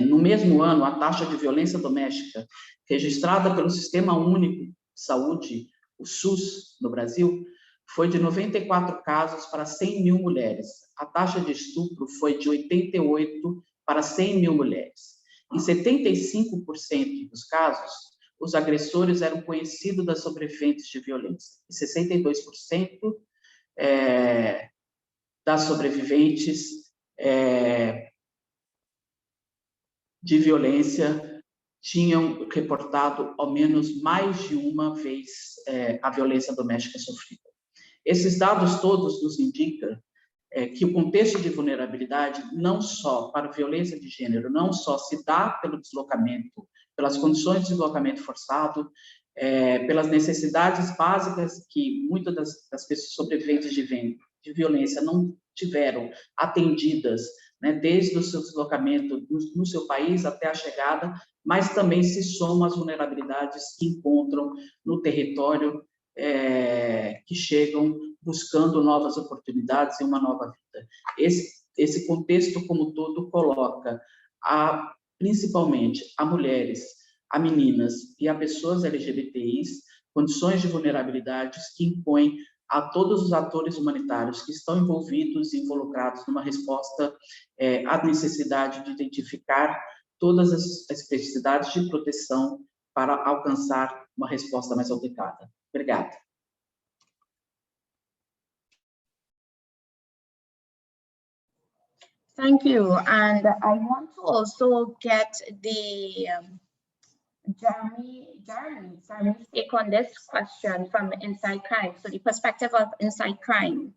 No mesmo ano, a taxa de violência doméstica registrada pelo Sistema Único de Saúde, o SUS, no Brasil, foi de 94 casos para 100 mil mulheres. A taxa de estupro foi de 88 para 100 mil mulheres. Em 75% dos casos, os agressores eram conhecidos das sobreviventes de violência. E 62% das sobreviventes de violência tinham reportado ao menos mais de uma vez a violência doméstica sofrida. Esses dados todos nos indicam que o contexto de vulnerabilidade, não só para a violência de gênero, não só se dá pelo deslocamento, pelas condições de deslocamento forçado, pelas necessidades básicas que muitas das pessoas sobreviventes de violência não tiveram atendidas, né, desde o seu deslocamento no seu país até a chegada, mas também se somam as vulnerabilidades que encontram no território, que chegam buscando novas oportunidades e uma nova vida. Esse contexto como todo coloca principalmente a mulheres, a meninas e a pessoas LGBTIs condições de vulnerabilidades que impõem a todos os atores humanitários que estão envolvidos e involucrados numa resposta à necessidade de identificar todas as especificidades de proteção para alcançar uma resposta mais adequada. Obrigada. Thank you. And I want to also get the Jeremy's take on this question from Inside Crime, so the perspective of Inside Crime.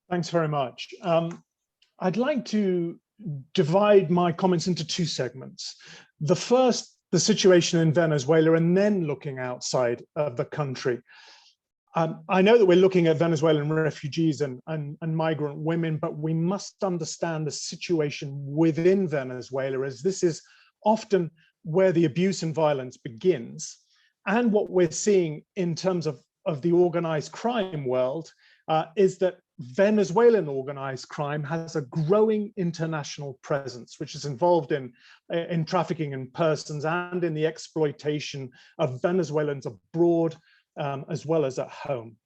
Thanks very much. I'd like to divide my comments into two segments. The first, the situation in Venezuela, and then looking outside of the country. I know that we're looking at Venezuelan refugees and migrant women, but we must understand the situation within Venezuela, as this is often where the abuse and violence begins. And what we're seeing in terms of the organized crime world is that Venezuelan organized crime has a growing international presence, which is involved in trafficking in persons and in the exploitation of Venezuelans abroad, as well as at home.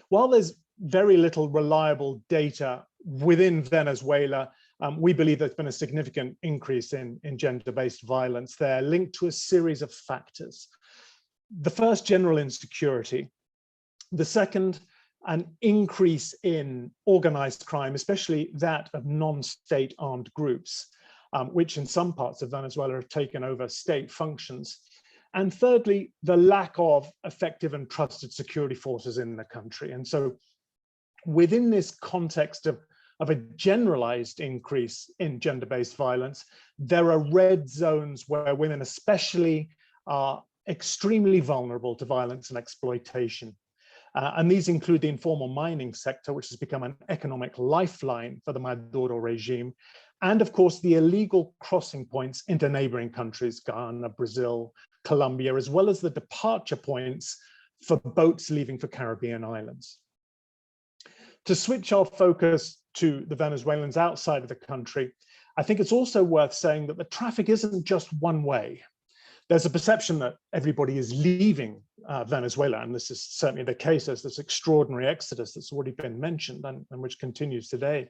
While there's very little reliable data within Venezuela, we believe there's been a significant increase in gender-based violence there, linked to a series of factors. The first, general insecurity. The second, an increase in organized crime, especially that of non-state armed groups, which in some parts of Venezuela have taken over state functions. And thirdly, the lack of effective and trusted security forces in the country. And so within this context of a generalized increase in gender-based violence, there are red zones where women especially are extremely vulnerable to violence and exploitation. And these include the informal mining sector, which has become an economic lifeline for the Maduro regime, and of course the illegal crossing points into neighboring countries, Ghana, Brazil, Colombia, as well as the departure points for boats leaving for Caribbean islands. To switch our focus to the Venezuelans outside of the country, I think it's also worth saying that the traffic isn't just one way. There's a perception that everybody is leaving Venezuela, and this is certainly the case. There's this extraordinary exodus that's already been mentioned and which continues today.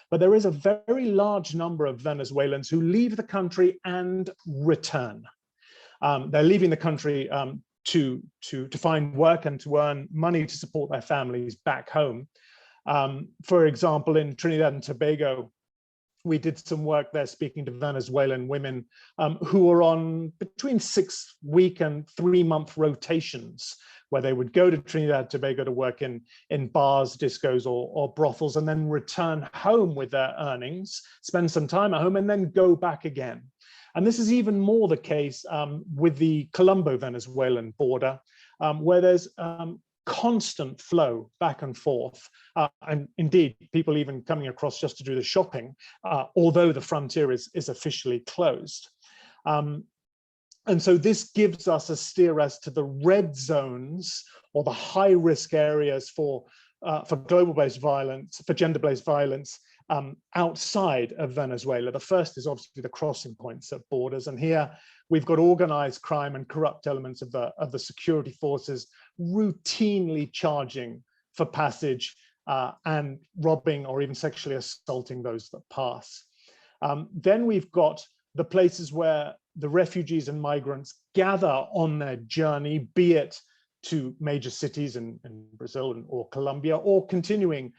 But there is a very large number of Venezuelans who leave the country and return. They're leaving the country to find work and to earn money to support their families back home. For example, in Trinidad and Tobago, we did some work there speaking to Venezuelan women who were on between 6-week and 3-month rotations, where they would go to Trinidad and Tobago to work in bars, discos, or brothels, and then return home with their earnings, spend some time at home, and then go back again. And this is even more the case with the Colombo-Venezuelan border, where there's constant flow back and forth, and indeed people even coming across just to do the shopping, although the frontier is officially closed. And so this gives us a steer as to the red zones or the high risk areas for global-based violence, for gender-based violence outside of Venezuela. The first is obviously the crossing points at borders, and here we've got organized crime and corrupt elements of the security forces routinely charging for passage and robbing or even sexually assaulting those that pass. Then we've got the places where the refugees and migrants gather on their journey, be it to major cities in Brazil or Colombia, or continuing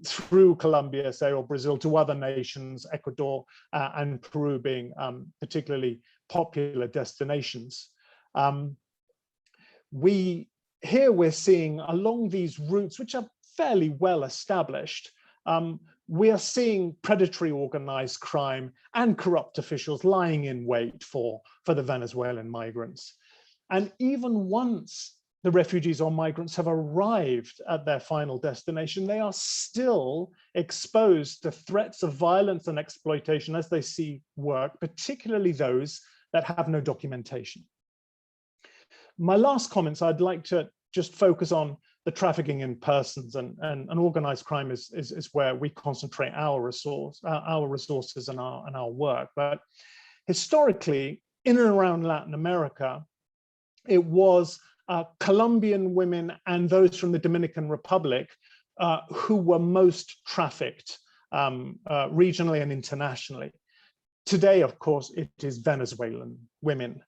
through Colombia, say, or Brazil to other nations, Ecuador and Peru being particularly popular destinations. Here we're seeing along these routes, which are fairly well established, we are seeing predatory organized crime and corrupt officials lying in wait for the Venezuelan migrants. And even once the refugees or migrants have arrived at their final destination, they are still exposed to threats of violence and exploitation as they see work, particularly those that have no documentation. My last comments, I'd like to just focus on the trafficking in persons, and organized crime is where we concentrate our resources and our work. But historically, in and around Latin America, it was Colombian women and those from the Dominican Republic who were most trafficked regionally and internationally. Today, of course, it is Venezuelan women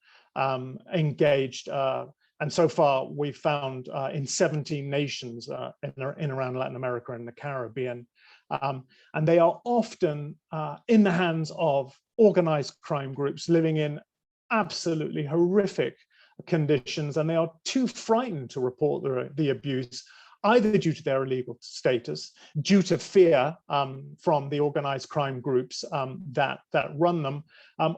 engaged, and so far we've found in 17 nations in around Latin America and the Caribbean. And they are often in the hands of organized crime groups living in absolutely horrific conditions, and they are too frightened to report the abuse, either due to their illegal status, due to fear from the organized crime groups that run them,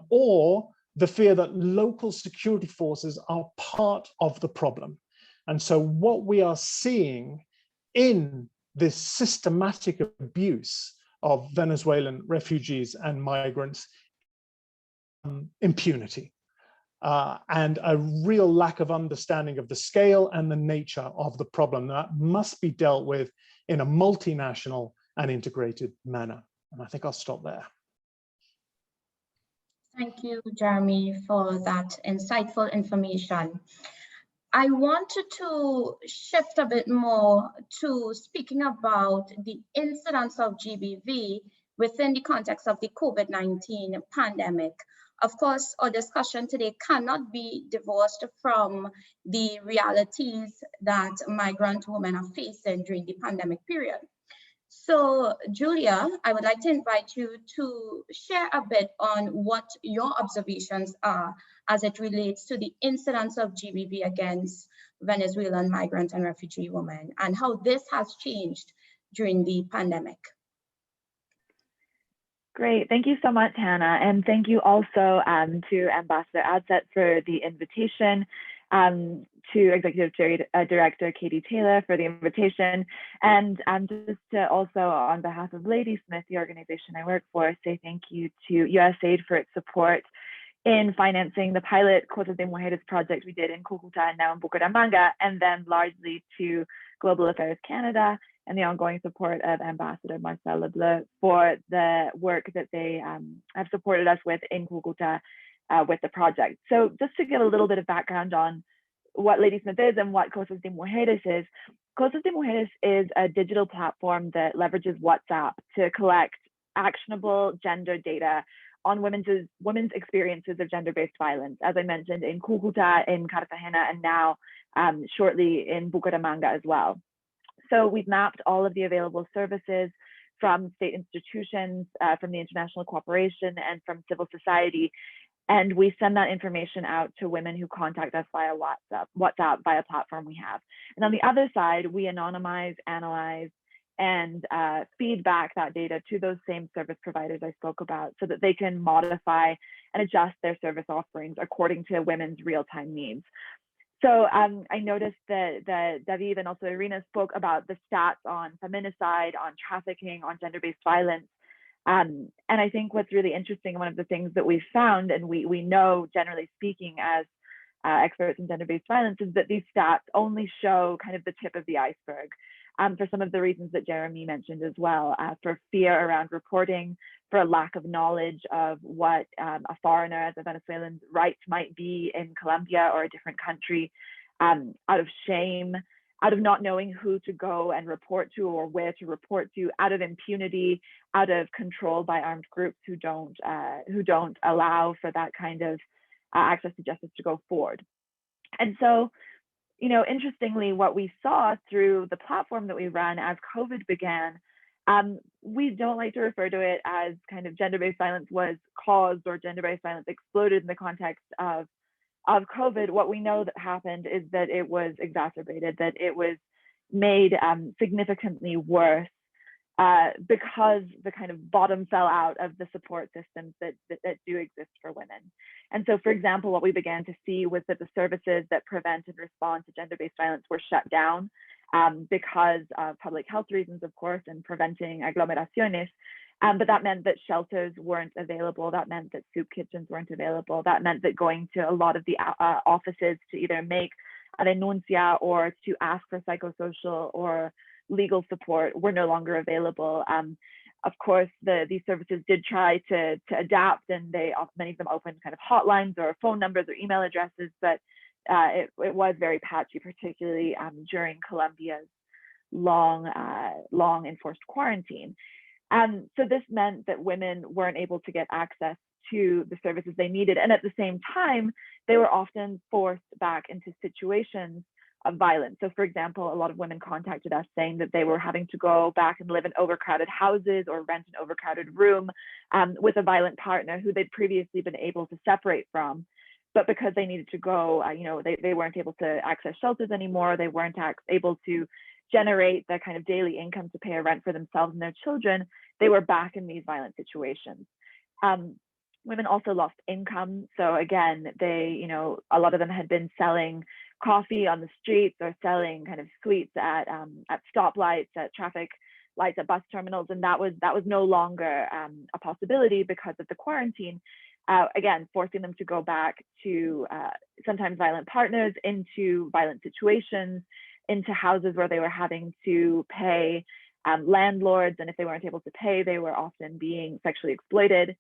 or the fear that local security forces are part of the problem. And so what we are seeing in this systematic abuse of Venezuelan refugees and migrants, impunity. And a real lack of understanding of the scale and the nature of the problem that must be dealt with in a multinational and integrated manner. And I think I'll stop there. Thank you, Jeremy, for that insightful information. I wanted to shift a bit more to speaking about the incidence of GBV within the context of the COVID-19 pandemic. Of course, our discussion today cannot be divorced from the realities that migrant women are facing during the pandemic period. So, Julia, I would like to invite you to share a bit on what your observations are as it relates to the incidence of GBV against Venezuelan migrant and refugee women, and how this has changed during the pandemic. Great, thank you so much, Hannah. And thank you also to Ambassador Adset for the invitation, to Executive Director Katie Taylor for the invitation, and just to also, on behalf of Ladysmith, the organization I work for, say thank you to USAID for its support in financing the pilot Cosas de Mujeres project we did in Cúcuta and now in Bucaramanga, and then largely to Global Affairs Canada and the ongoing support of Ambassador Marcel Lebleu for the work that they have supported us with in Cúcuta with the project. So just to give a little bit of background on what Ladysmith is and what Cosas de Mujeres is. Cosas de Mujeres is a digital platform that leverages WhatsApp to collect actionable gender data on women's experiences of gender-based violence, as I mentioned, in Cúcuta, in Cartagena, and now shortly in Bucaramanga as well. So we've mapped all of the available services from state institutions, from the international cooperation, and from civil society. And we send that information out to women who contact us via WhatsApp via platform we have. And on the other side, we anonymize, analyze, and feedback that data to those same service providers I spoke about so that they can modify and adjust their service offerings according to women's real-time needs. So I noticed that David and also Irina spoke about the stats on feminicide, on trafficking, on gender-based violence. And I think what's really interesting, one of the things that we've found, and we know generally speaking as experts in gender-based violence, is that these stats only show kind of the tip of the iceberg for some of the reasons that Jeremy mentioned as well, for fear around reporting, for a lack of knowledge of what a foreigner as a Venezuelan rights might be in Colombia or a different country, out of shame, out of not knowing who to go and report to or where to report to, out of impunity, out of control by armed groups who don't allow for that kind of access to justice to go forward. And so, you know, interestingly, what we saw through the platform that we run as COVID began, we don't like to refer to it as kind of gender-based violence was caused or gender-based violence exploded in the context of COVID. What we know that happened is that it was exacerbated, that it was made significantly worse because the kind of bottom fell out of the support systems that do exist for women. And so, for example, what we began to see was that the services that prevent and respond to gender-based violence were shut down because of public health reasons, of course, and preventing aglomeraciones. But that meant that shelters weren't available. That meant that soup kitchens weren't available. That meant that going to a lot of the offices to either make a denuncia or to ask for psychosocial or legal support were no longer available. Of course, these services did try to adapt, and many of them opened kind of hotlines or phone numbers or email addresses, but it was very patchy, particularly during Colombia's long enforced quarantine. So this meant that women weren't able to get access to the services they needed. And at the same time, they were often forced back into situations of violence. So for example, a lot of women contacted us saying that they were having to go back and live in overcrowded houses or rent an overcrowded room with a violent partner who they'd previously been able to separate from. But because they needed to go, they weren't able to access shelters anymore. They weren't able to generate the kind of daily income to pay a rent for themselves and their children. They were back in these violent situations. Women also lost income. So again, a lot of them had been selling coffee on the streets or selling kind of sweets at stoplights, at traffic lights, at bus terminals, and that was no longer a possibility because of the quarantine. Again, forcing them to go back to sometimes violent partners, into violent situations, into houses where they were having to pay landlords, and if they weren't able to pay, they were often being sexually exploited.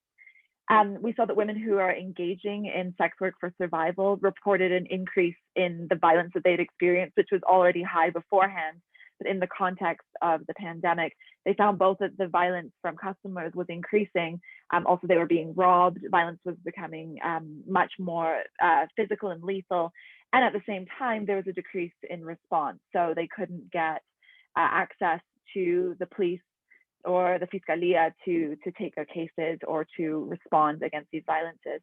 We saw that women who are engaging in sex work for survival reported an increase in the violence that they'd experienced, which was already high beforehand. But in the context of the pandemic, they found both that the violence from customers was increasing. Also, they were being robbed. Violence was becoming much more physical and lethal. And at the same time, there was a decrease in response. So they couldn't get access to the police or the Fiscalia to take their cases or to respond against these violences.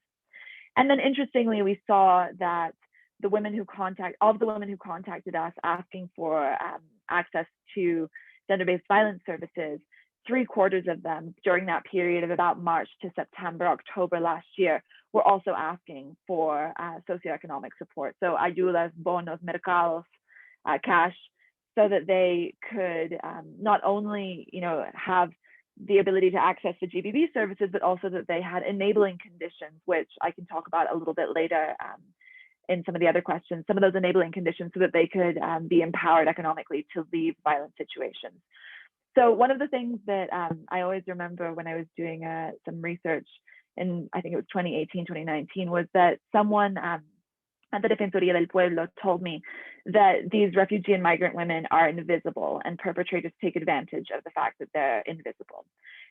And then interestingly, we saw that the women who contacted us asking for access to gender-based violence services, 3/4 of them during that period of about March to September, October last year, were also asking for socioeconomic support. So ayudas, bonos, mercados, cash, so that they could not only, have the ability to access the GBV services, but also that they had enabling conditions, which I can talk about a little bit later in some of the other questions, some of those enabling conditions so that they could be empowered economically to leave violent situations. So one of the things that I always remember when I was doing some research in, I think it was 2018, 2019, was that someone at the Defensoría del Pueblo told me that these refugee and migrant women are invisible and perpetrators take advantage of the fact that they're invisible.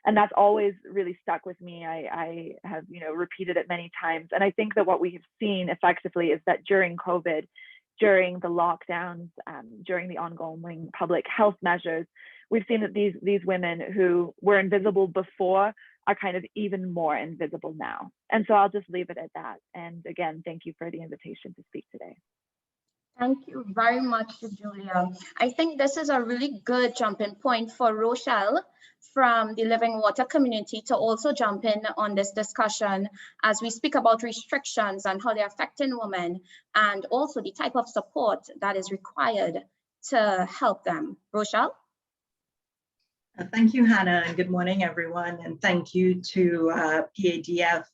And that's always really stuck with me. I have, repeated it many times. And I think that what we have seen effectively is that during COVID, during the lockdowns, during the ongoing public health measures, we've seen that these women who were invisible before are kind of even more invisible now. And so I'll just leave it at that. And again, thank you for the invitation to speak today. Thank you very much, Julia. I think this is a really good jumping point for Rochelle from the Living Water community to also jump in on this discussion as we speak about restrictions and how they're affecting women and also the type of support that is required to help them. Rochelle? Thank you, Hannah, and good morning, everyone. And thank you to PADF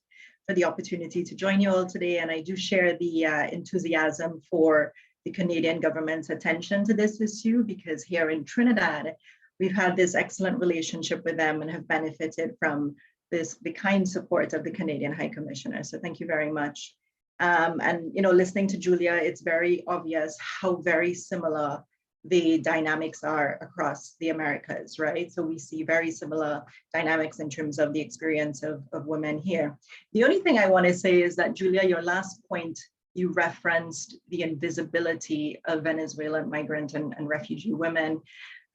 for the opportunity to join you all today. And I do share the enthusiasm for the Canadian government's attention to this issue, because here in Trinidad, we've had this excellent relationship with them and have benefited from the kind support of the Canadian High Commissioner. So thank you very much. And listening to Julia, it's very obvious how very similar the dynamics are across the Americas, right? So we see very similar dynamics in terms of the experience of women here. The only thing I want to say is that, Julia, your last point, you referenced the invisibility of Venezuelan migrant and refugee women.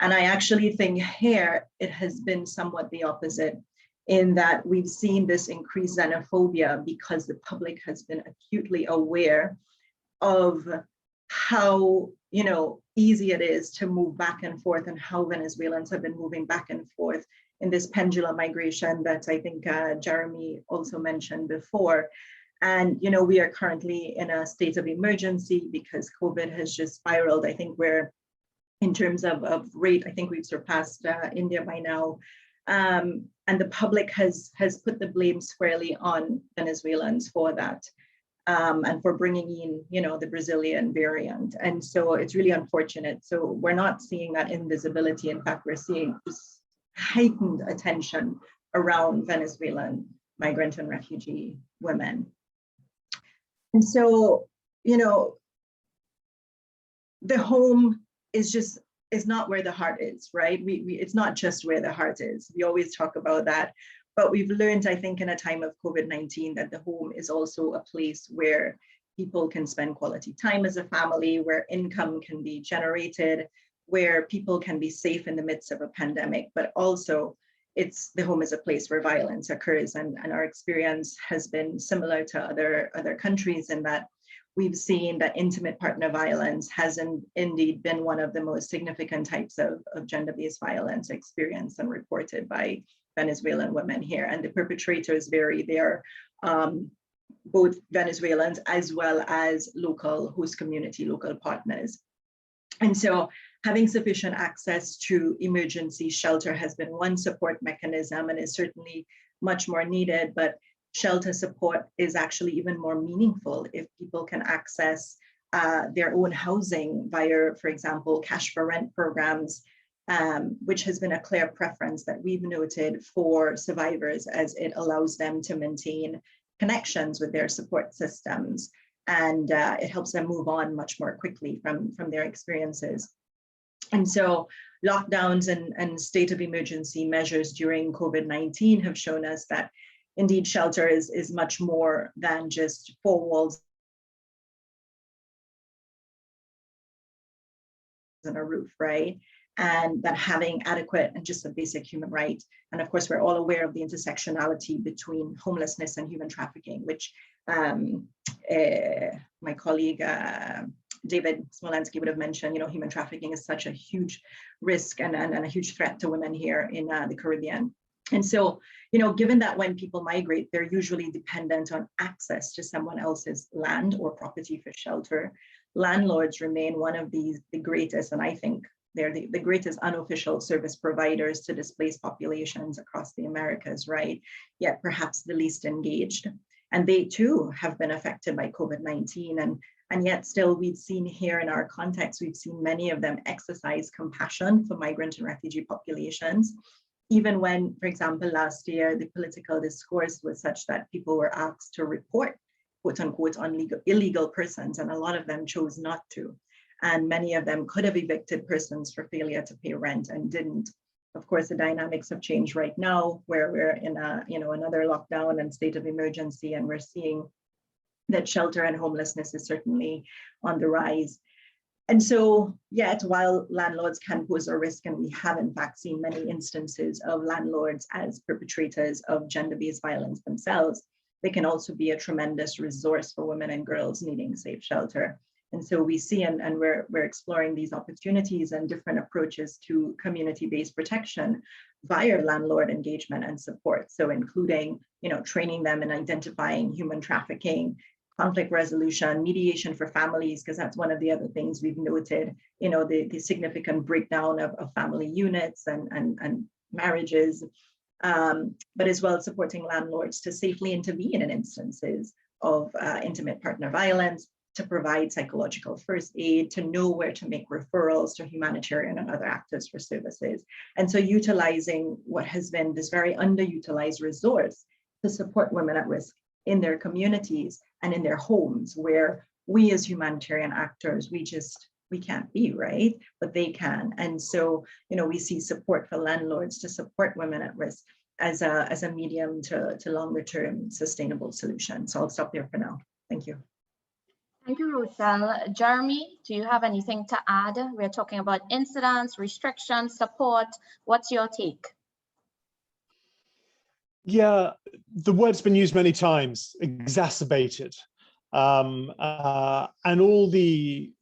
And I actually think here it has been somewhat the opposite, in that we've seen this increased xenophobia because the public has been acutely aware of how easy it is to move back and forth, and how Venezuelans have been moving back and forth in this pendulum migration that I think Jeremy also mentioned before. And we are currently in a state of emergency because COVID has just spiraled. I think we're, in terms of rate, I think we've surpassed India by now. And the public has put the blame squarely on Venezuelans for that. And for bringing in, the Brazilian variant. And so it's really unfortunate. So we're not seeing that invisibility. In fact, we're seeing this heightened attention around Venezuelan migrant and refugee women. And so, the home is not where the heart is, right? It's not just where the heart is. We always talk about that. But we've learned, I think, in a time of COVID-19 that the home is also a place where people can spend quality time as a family, where income can be generated, where people can be safe in the midst of a pandemic. But also, the home is a place where violence occurs. And our experience has been similar to other countries, in that we've seen that intimate partner violence has indeed been one of the most significant types of gender-based violence experienced and reported by Venezuelan women here. And the perpetrators vary. They're both Venezuelans as well as local host community, local partners. And so having sufficient access to emergency shelter has been one support mechanism, and is certainly much more needed, but shelter support is actually even more meaningful if people can access their own housing via, for example, cash for rent programs, which has been a clear preference that we've noted for survivors, as it allows them to maintain connections with their support systems, and it helps them move on much more quickly from their experiences. And so lockdowns and state of emergency measures during COVID-19 have shown us that indeed shelter is much more than just four walls and a roof, right? and that having adequate and just a basic human right. And of course, we're all aware of the intersectionality between homelessness and human trafficking, which my colleague David Smolensky would have mentioned. You know, human trafficking is such a huge risk and a huge threat to women here in the Caribbean. And so, you know, given that when people migrate, they're usually dependent on access to someone else's land or property for shelter, landlords remain one of the greatest, and I think they're the greatest unofficial service providers to displaced populations across the Americas, right? Yet perhaps the least engaged. And they too have been affected by COVID-19. And yet still we've seen here in our context, we've seen many of them exercise compassion for migrant and refugee populations. Even when, for example, last year, the political discourse was such that people were asked to report, quote unquote, illegal persons, and a lot of them chose not to. And many of them could have evicted persons for failure to pay rent and didn't. Of course, the dynamics have changed right now, where we're in another lockdown and state of emergency, and we're seeing that shelter and homelessness is certainly on the rise. And so, yet, while landlords can pose a risk, and we have in fact seen many instances of landlords as perpetrators of gender-based violence themselves, they can also be a tremendous resource for women and girls needing safe shelter. And so we see, and we're exploring these opportunities and different approaches to community-based protection via landlord engagement and support. So including, you know, training them in identifying human trafficking, conflict resolution, mediation for families, because that's one of the other things we've noted, you know, the significant breakdown of family units and marriages, but as well supporting landlords to safely intervene in instances of intimate partner violence, to provide psychological first aid, to know where to make referrals to humanitarian and other actors for services. And so utilizing what has been this very underutilized resource to support women at risk in their communities and in their homes, where we as humanitarian actors, we can't be, right? But they can. And so, you know, we see support for landlords to support women at risk as a medium to longer term sustainable solution. So I'll stop there for now. Thank you. Thank you, Rochelle. Jeremy, do you have anything to add? We're talking about incidents, restrictions, support. What's your take? Yeah, the word's been used many times, exacerbated, and all the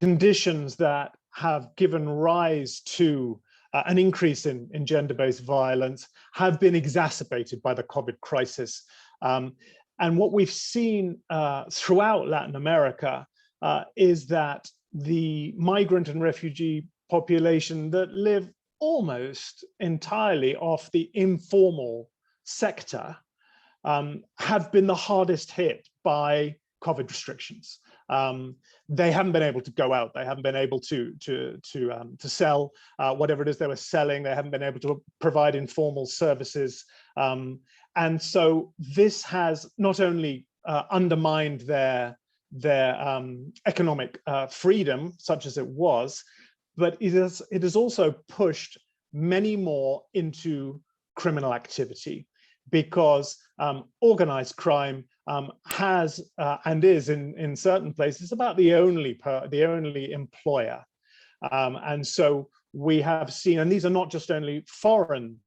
conditions that have given rise to an increase in gender-based violence have been exacerbated by the COVID crisis. And what we've seen throughout Latin America is that the migrant and refugee population that live almost entirely off the informal sector have been the hardest hit by COVID restrictions. They haven't been able to go out. They haven't been able to sell whatever it is they were selling. They haven't been able to provide informal services. And so this has not only undermined their economic freedom, such as it was, but it has also pushed many more into criminal activity, because organized crime has and is in certain places about the only employer. And so we have seen, and these are not just only foreign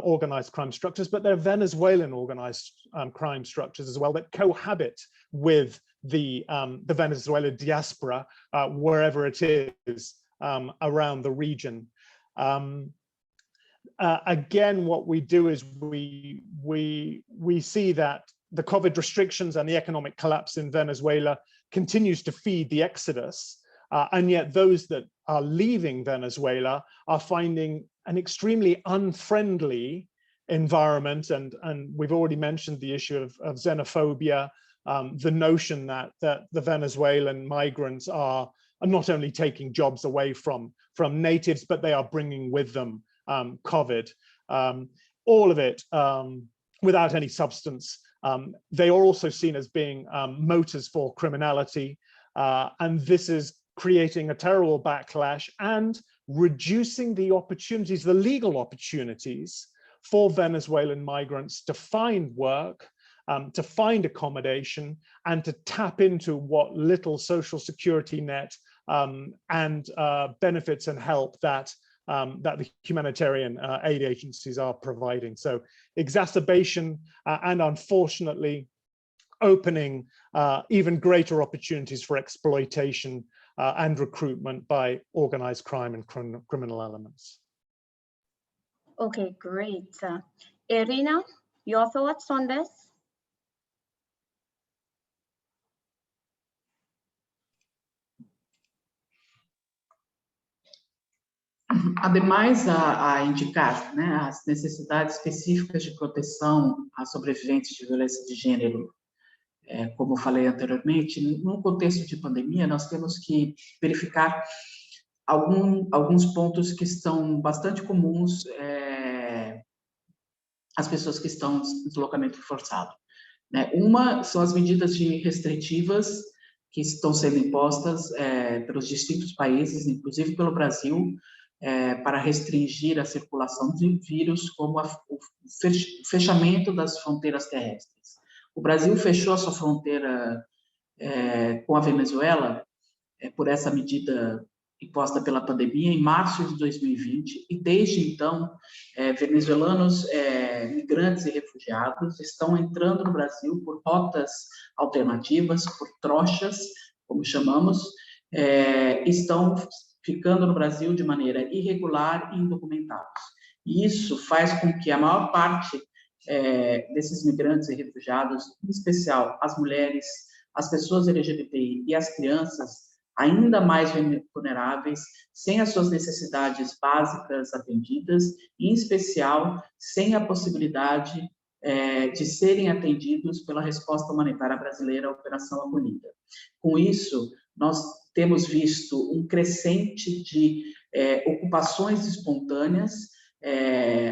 organized crime structures, but they're Venezuelan organized crime structures as well that cohabit with the Venezuelan diaspora wherever it is around the region. Again, what we do is we see that the COVID restrictions and the economic collapse in Venezuela continues to feed the exodus, and yet those that are leaving Venezuela are finding an extremely unfriendly environment, and we've already mentioned the issue of xenophobia, the notion that the Venezuelan migrants are not only taking jobs away from natives, but they are bringing with them COVID. All of it without any substance. They are also seen as being motors for criminality, and this is creating a terrible backlash and reducing the opportunities, the legal opportunities for Venezuelan migrants to find work, to find accommodation, and to tap into what little social security net and benefits and help that the humanitarian aid agencies are providing. So exacerbation and unfortunately opening even greater opportunities for exploitation and recruitment by organized crime and criminal elements. Okay, great. Irina, your thoughts on this? Ademais a indicar, né, as necessidades específicas de proteção a sobreviventes de violência de gênero, como eu falei anteriormente, num contexto de pandemia, nós temos que verificar alguns pontos que estão bastante comuns às pessoas que estão em deslocamento forçado. Né? Uma são as medidas restritivas que estão sendo impostas pelos distintos países, inclusive pelo Brasil, para restringir a circulação de vírus, como o fechamento das fronteiras terrestres. O Brasil fechou a sua fronteira com a Venezuela por essa medida imposta pela pandemia em março de 2020, e desde então, venezuelanos, migrantes e refugiados estão entrando no Brasil por rotas alternativas, por trochas, como chamamos, estão ficando no Brasil de maneira irregular e indocumentados. E isso faz com que a maior parte desses migrantes e refugiados, em especial as mulheres, as pessoas LGBTI e as crianças, ainda mais vulneráveis, sem as suas necessidades básicas atendidas, e, em especial, sem a possibilidade de serem atendidos pela resposta humanitária brasileira à Operação Acolhida. Com isso, nós temos visto um crescente de ocupações espontâneas,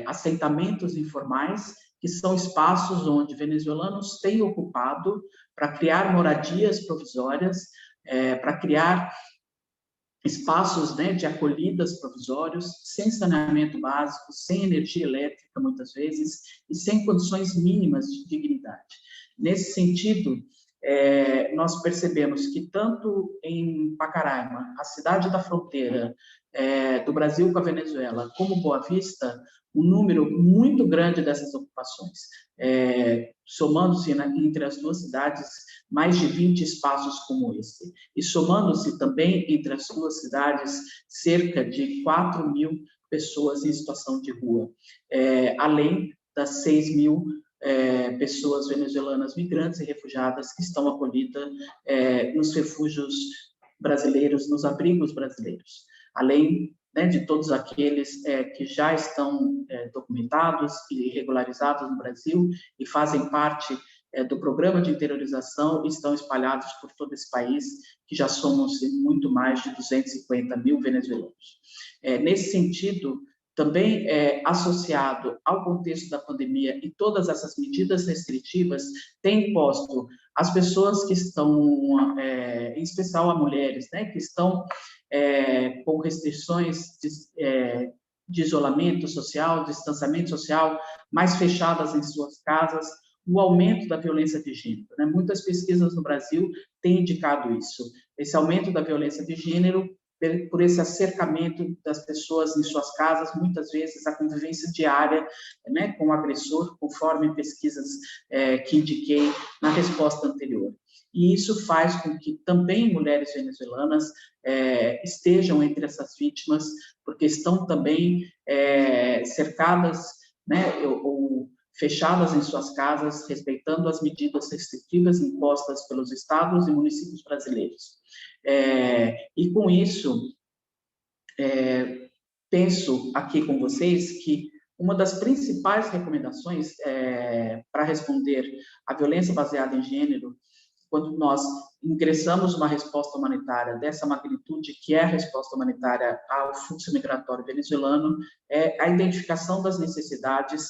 assentamentos informais, que são espaços onde venezuelanos têm ocupado para criar moradias provisórias, para criar espaços, né, de acolhidas provisórios, sem saneamento básico, sem energia elétrica, muitas vezes, e sem condições mínimas de dignidade. Nesse sentido, nós percebemos que tanto em Pacaraima, a cidade da fronteira do Brasil com a Venezuela, como Boa Vista, um número muito grande dessas ocupações, somando-se entre as duas cidades mais de 20 espaços como esse, e somando-se também entre as duas cidades cerca de 4.000 pessoas em situação de rua, além das 6.000 pessoas venezuelanas migrantes e refugiadas que estão acolhidas nos refúgios brasileiros, nos abrigos brasileiros, além, né, de todos aqueles que já estão documentados e regularizados no Brasil e fazem parte do programa de interiorização e estão espalhados por todo esse país, que já somos muito mais de 250.000 venezuelanos. Nesse sentido, também associado ao contexto da pandemia e todas essas medidas restritivas, tem posto as pessoas que estão, em especial as mulheres, né, que estão com restrições de isolamento social, distanciamento social, mais fechadas em suas casas, o aumento da violência de gênero, né? Muitas pesquisas no Brasil têm indicado isso, esse aumento da violência de gênero por esse acercamento das pessoas em suas casas, muitas vezes a convivência diária, né, com o agressor, conforme pesquisas que indiquei na resposta anterior. E isso faz com que também mulheres venezuelanas estejam entre essas vítimas, porque estão também cercadas, né, ou fechadas em suas casas, respeitando as medidas restritivas impostas pelos estados e municípios brasileiros. E com isso, penso aqui com vocês que uma das principais recomendações para responder à violência baseada em gênero, quando nós ingressamos uma resposta humanitária dessa magnitude, que é a resposta humanitária ao fluxo migratório venezuelano, é a identificação das necessidades,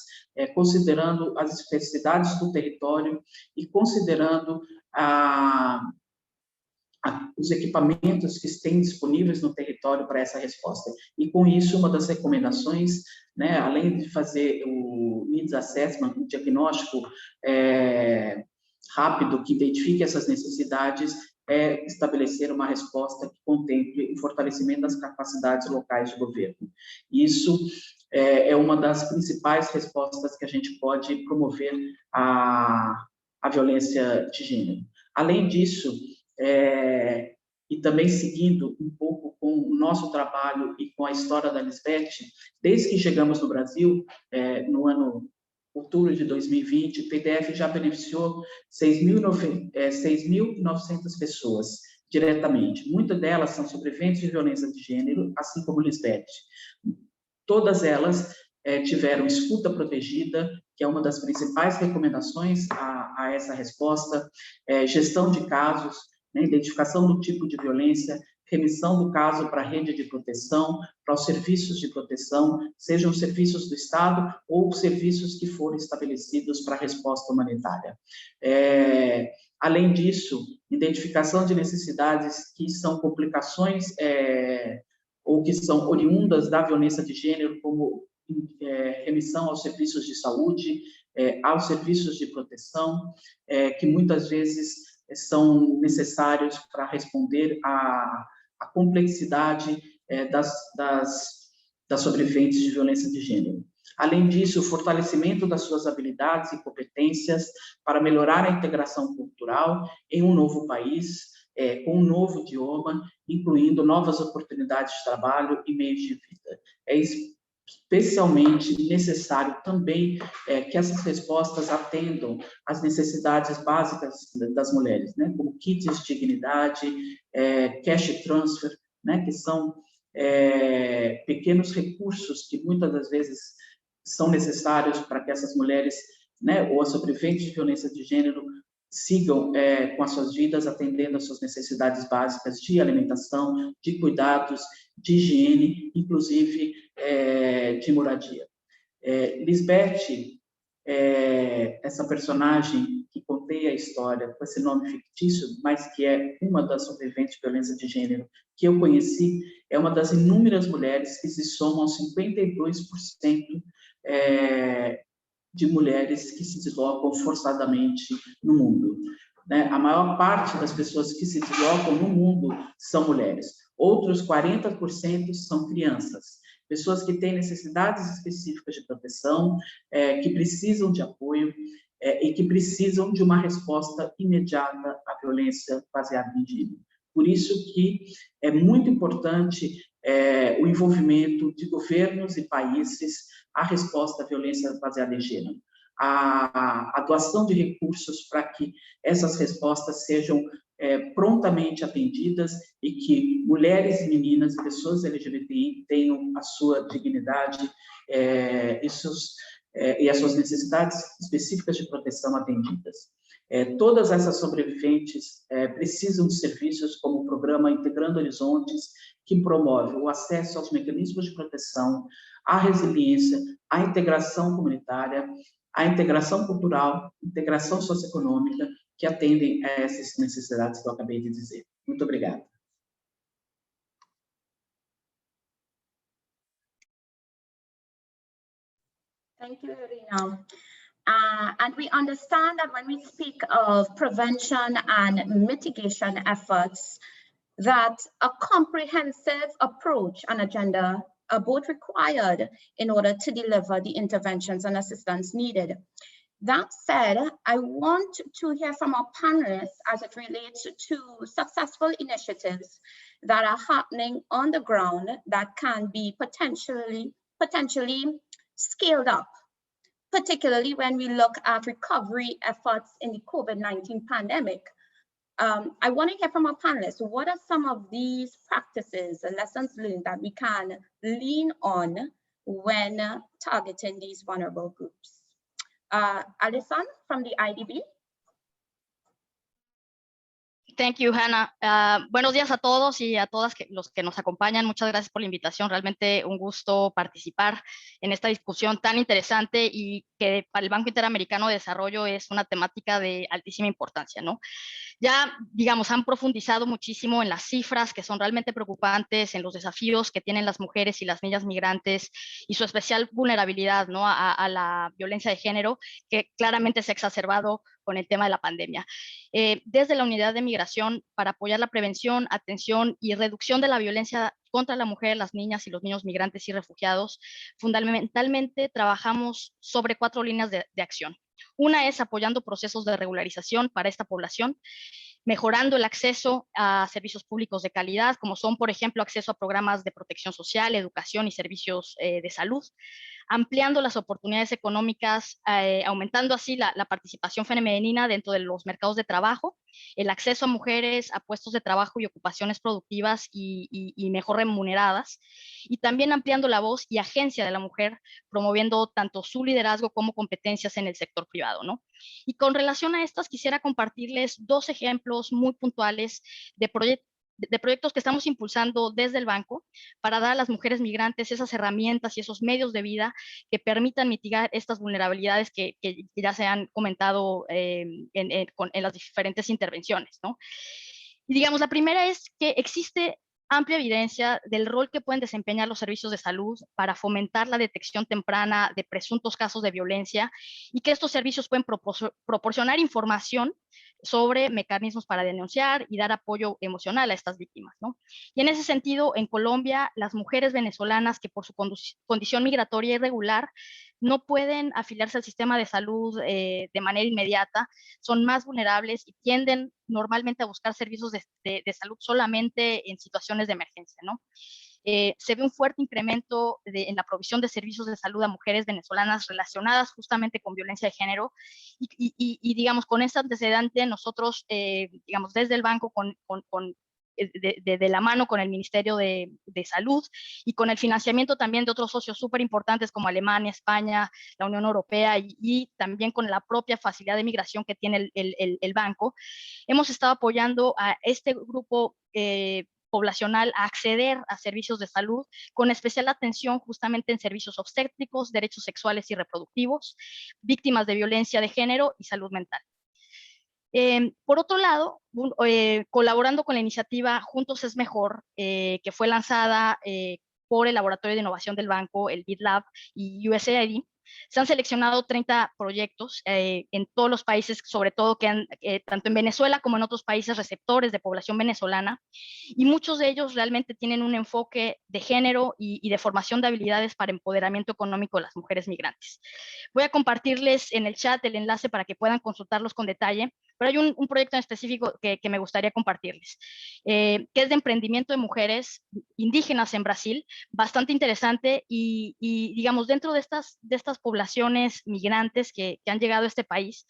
considerando as especificidades do território e considerando os equipamentos que estão disponíveis no território para essa resposta. E com isso, uma das recomendações, né, além de fazer o needs assessment, o diagnóstico rápido que identifique essas necessidades, é estabelecer uma resposta que contemple o fortalecimento das capacidades locais de governo. Isso é uma das principais respostas que a gente pode promover a violência de gênero. Além disso, e também seguindo um pouco com o nosso trabalho e com a história da Lisbeth, desde que chegamos no Brasil, no ano outubro de 2020, o PDF já beneficiou 6.900 pessoas diretamente. Muitas delas são sobreviventes de violência de gênero, assim como Lisbeth. Todas elas tiveram escuta protegida, que é uma das principais recomendações a essa resposta, gestão de casos, né, identificação do tipo de violência, remissão do caso para a rede de proteção, para os serviços de proteção, sejam os serviços do Estado ou serviços que foram estabelecidos para a resposta humanitária. Além disso, identificação de necessidades que são complicações ou que são oriundas da violência de gênero, como remissão aos serviços de saúde, aos serviços de proteção, que muitas vezes são necessários para responder à complexidade das sobreviventes de violência de gênero. Além disso, o fortalecimento das suas habilidades e competências para melhorar a integração cultural em um novo país, com um novo idioma, incluindo novas oportunidades de trabalho e meios de vida. É especialmente necessário também que essas respostas atendam às necessidades básicas das mulheres, né, como kits de dignidade, cash transfer, né, que são pequenos recursos que muitas das vezes são necessários para que essas mulheres, né, ou as sobreviventes de violência de gênero, sigam com as suas vidas, atendendo às suas necessidades básicas de alimentação, de cuidados, de higiene, inclusive de moradia. Lisbeth, essa personagem que contei a história com esse nome fictício, mas que é uma das sobreviventes de violência de gênero que eu conheci, é uma das inúmeras mulheres que se somam aos 52% de mulheres que se deslocam forçadamente no mundo. Né? A maior parte das pessoas que se deslocam no mundo são mulheres. Outros 40% são crianças, pessoas que têm necessidades específicas de proteção, que precisam de apoio e que precisam de uma resposta imediata à violência baseada em gênero. Por isso que é muito importante o envolvimento de governos e países à resposta à violência baseada em gênero, a doação de recursos para que essas respostas sejam prontamente atendidas e que mulheres e meninas, pessoas LGBTI, tenham a sua dignidade e as suas necessidades específicas de proteção atendidas. Todas essas sobreviventes precisam de serviços como o programa Integrando Horizontes, que promove o acesso aos mecanismos de proteção, a resiliência, a integração comunitária, a integração cultural, integração socioeconômica, que atendem a essas necessidades que eu acabei de dizer. Muito obrigada. Thank you, Irina. And we understand that when we speak of prevention and mitigation efforts, that a comprehensive approach and agenda are both required in order to deliver the interventions and assistance needed. That said, I want to hear from our panelists as it relates to successful initiatives that are happening on the ground that can be potentially scaled up, particularly when we look at recovery efforts in the COVID-19 pandemic. I want to hear from our panelists, what are some of these practices and lessons learned that we can lean on when targeting these vulnerable groups? Alison from the IDB. Thank you, Hannah. Buenos días a todos y a todas los que nos acompañan. Muchas gracias por la invitación. Realmente un gusto participar en esta discusión tan interesante y que para el Banco Interamericano de Desarrollo es una temática de altísima importancia, ¿no? ya, digamos, han profundizado muchísimo en las cifras que son realmente preocupantes, en los desafíos que tienen las mujeres y las niñas migrantes y su especial vulnerabilidad, ¿no?, a la violencia de género, que claramente se ha exacerbado con el tema de la pandemia. Desde la Unidad de Migración, para apoyar la prevención, atención y reducción de la violencia contra la mujer, las niñas y los niños migrantes y refugiados, fundamentalmente trabajamos sobre 4 líneas de acción. Una es apoyando procesos de regularización para esta población, mejorando el acceso a servicios públicos de calidad, como son, por ejemplo, acceso a programas de protección social, educación y servicios de salud, ampliando las oportunidades económicas, aumentando así la participación femenina dentro de los mercados de trabajo, el acceso a mujeres a puestos de trabajo y ocupaciones productivas y mejor remuneradas, y también ampliando la voz y agencia de la mujer, promoviendo tanto su liderazgo como competencias en el sector privado, ¿no? Y con relación a estas, quisiera compartirles 2 ejemplos muy puntuales de proyectos que estamos impulsando desde el banco para dar a las mujeres migrantes esas herramientas y esos medios de vida que permitan mitigar estas vulnerabilidades que ya se han comentado en las diferentes intervenciones, ¿no? Y digamos, la primera es que existe amplia evidencia del rol que pueden desempeñar los servicios de salud para fomentar la detección temprana de presuntos casos de violencia y que estos servicios pueden proporcionar información sobre mecanismos para denunciar y dar apoyo emocional a estas víctimas, ¿no? Y en ese sentido, en Colombia, las mujeres venezolanas que por su condición migratoria irregular no pueden afiliarse al sistema de salud de manera inmediata, son más vulnerables y tienden normalmente a buscar servicios de salud solamente en situaciones de emergencia, ¿no? Se ve un fuerte incremento en la provisión de servicios de salud a mujeres venezolanas relacionadas justamente con violencia de género y digamos, con este antecedente nosotros, digamos, desde el banco de la mano con el Ministerio de Salud y con el financiamiento también de otros socios súper importantes como Alemania, España, la Unión Europea y también con la propia facilidad de migración que tiene el banco, hemos estado apoyando a este grupo poblacional a acceder a servicios de salud con especial atención justamente en servicios obstétricos, derechos sexuales y reproductivos, víctimas de violencia de género y salud mental. Por otro lado, colaborando con la iniciativa Juntos es Mejor, que fue lanzada por el Laboratorio de Innovación del Banco, el BitLab y USAID, se han seleccionado 30 proyectos en todos los países, sobre todo que han, tanto en Venezuela como en otros países receptores de población venezolana, y muchos de ellos realmente tienen un enfoque de género y de formación de habilidades para empoderamiento económico de las mujeres migrantes. Voy a compartirles en el chat el enlace para que puedan consultarlos con detalle, pero hay un proyecto en específico que me gustaría compartirles, que es de emprendimiento de mujeres indígenas en Brasil, bastante interesante y digamos, dentro de estas poblaciones migrantes que han llegado a este país,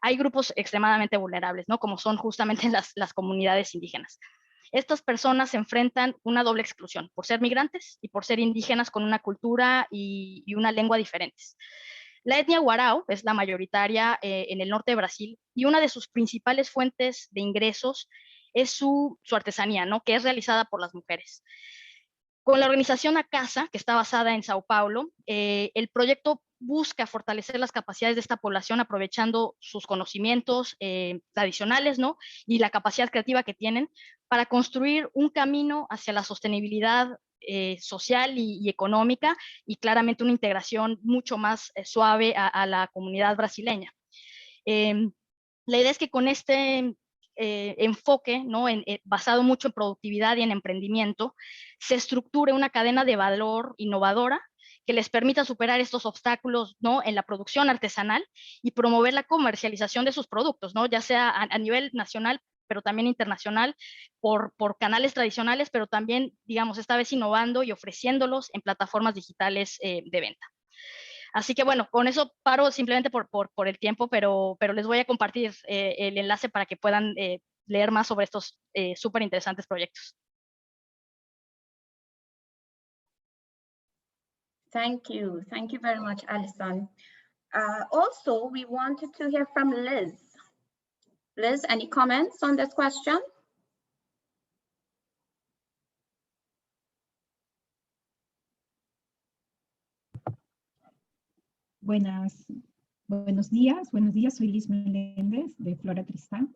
hay grupos extremadamente vulnerables, ¿no? Como son justamente las comunidades indígenas. Estas personas se enfrentan una doble exclusión, por ser migrantes y por ser indígenas con una cultura y una lengua diferentes. La etnia guarao es la mayoritaria en el norte de Brasil y una de sus principales fuentes de ingresos es su artesanía, ¿no? Que es realizada por las mujeres. Con la organización ACASA, que está basada en Sao Paulo, el proyecto busca fortalecer las capacidades de esta población aprovechando sus conocimientos tradicionales, ¿no? Y la capacidad creativa que tienen para construir un camino hacia la sostenibilidad social y económica y claramente una integración mucho más suave a la comunidad brasileña. La idea es que con este enfoque, ¿no? Basado mucho en productividad y en emprendimiento, se estructure una cadena de valor innovadora que les permita superar estos obstáculos, ¿no? En la producción artesanal y promover la comercialización de sus productos, ¿no? Ya sea a nivel nacional, pero también internacional, por canales tradicionales, pero también, digamos, esta vez innovando y ofreciéndolos en plataformas digitales de venta. Así que bueno, con eso paro simplemente por el tiempo, pero les voy a compartir el enlace para que puedan leer más sobre estos súper interesantes proyectos. Thank you very much, Alison. Also, we wanted to hear from Liz. Liz, any comments on this question? Buenos días, soy Liz Meléndez de Flora Tristán.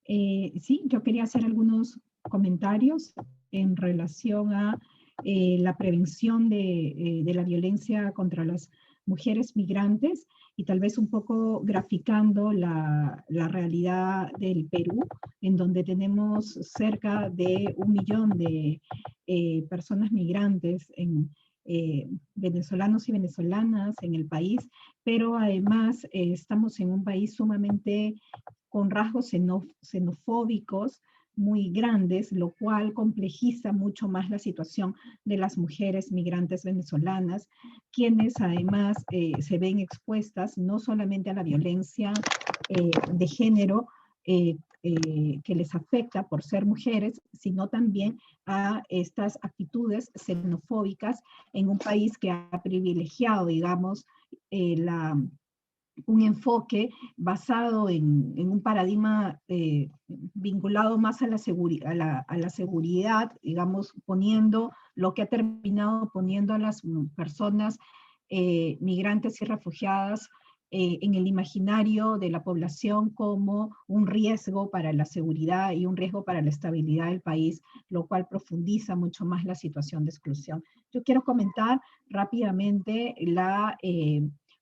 Sí, yo quería hacer algunos comentarios en relación a la prevención de la violencia contra las mujeres migrantes y tal vez un poco graficando la realidad del Perú, en donde tenemos cerca de 1 millón de personas migrantes venezolanos y venezolanas en el país, pero además estamos en un país sumamente con rasgos xenofóbicos muy grandes, lo cual complejiza mucho más la situación de las mujeres migrantes venezolanas, quienes además se ven expuestas no solamente a la violencia de género que les afecta por ser mujeres, sino también a estas actitudes xenofóbicas en un país que ha privilegiado, digamos, un enfoque basado en un paradigma vinculado más a la seguridad, digamos, poniendo lo que ha terminado poniendo a las personas migrantes y refugiadas en el imaginario de la población como un riesgo para la seguridad y un riesgo para la estabilidad del país, lo cual profundiza mucho más la situación de exclusión. Yo quiero comentar rápidamente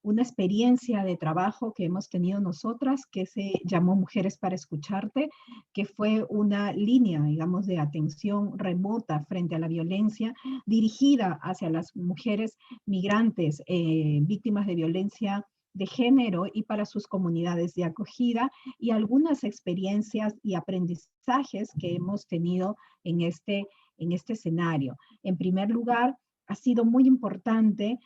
una experiencia de trabajo que hemos tenido nosotras, que se llamó Mujeres para Escucharte, que fue una línea, digamos, de atención remota frente a la violencia, dirigida hacia las mujeres migrantes víctimas de violencia de género y para sus comunidades de acogida, y algunas experiencias y aprendizajes que hemos tenido en este escenario. En primer lugar, ha sido muy importante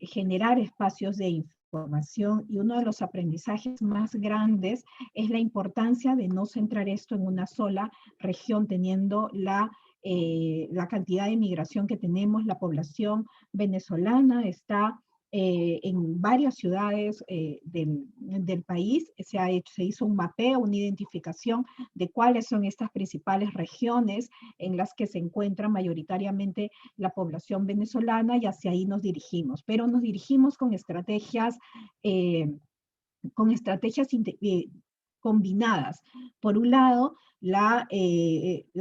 generar espacios de información, y uno de los aprendizajes más grandes es la importancia de no centrar esto en una sola región, teniendo la cantidad de migración que tenemos. La población venezolana está en varias ciudades del país. Se hizo un mapeo, una identificación de cuáles son estas principales regiones en las que se encuentra mayoritariamente la población venezolana, y hacia ahí nos dirigimos. Pero nos dirigimos con estrategias combinadas. Por un lado, la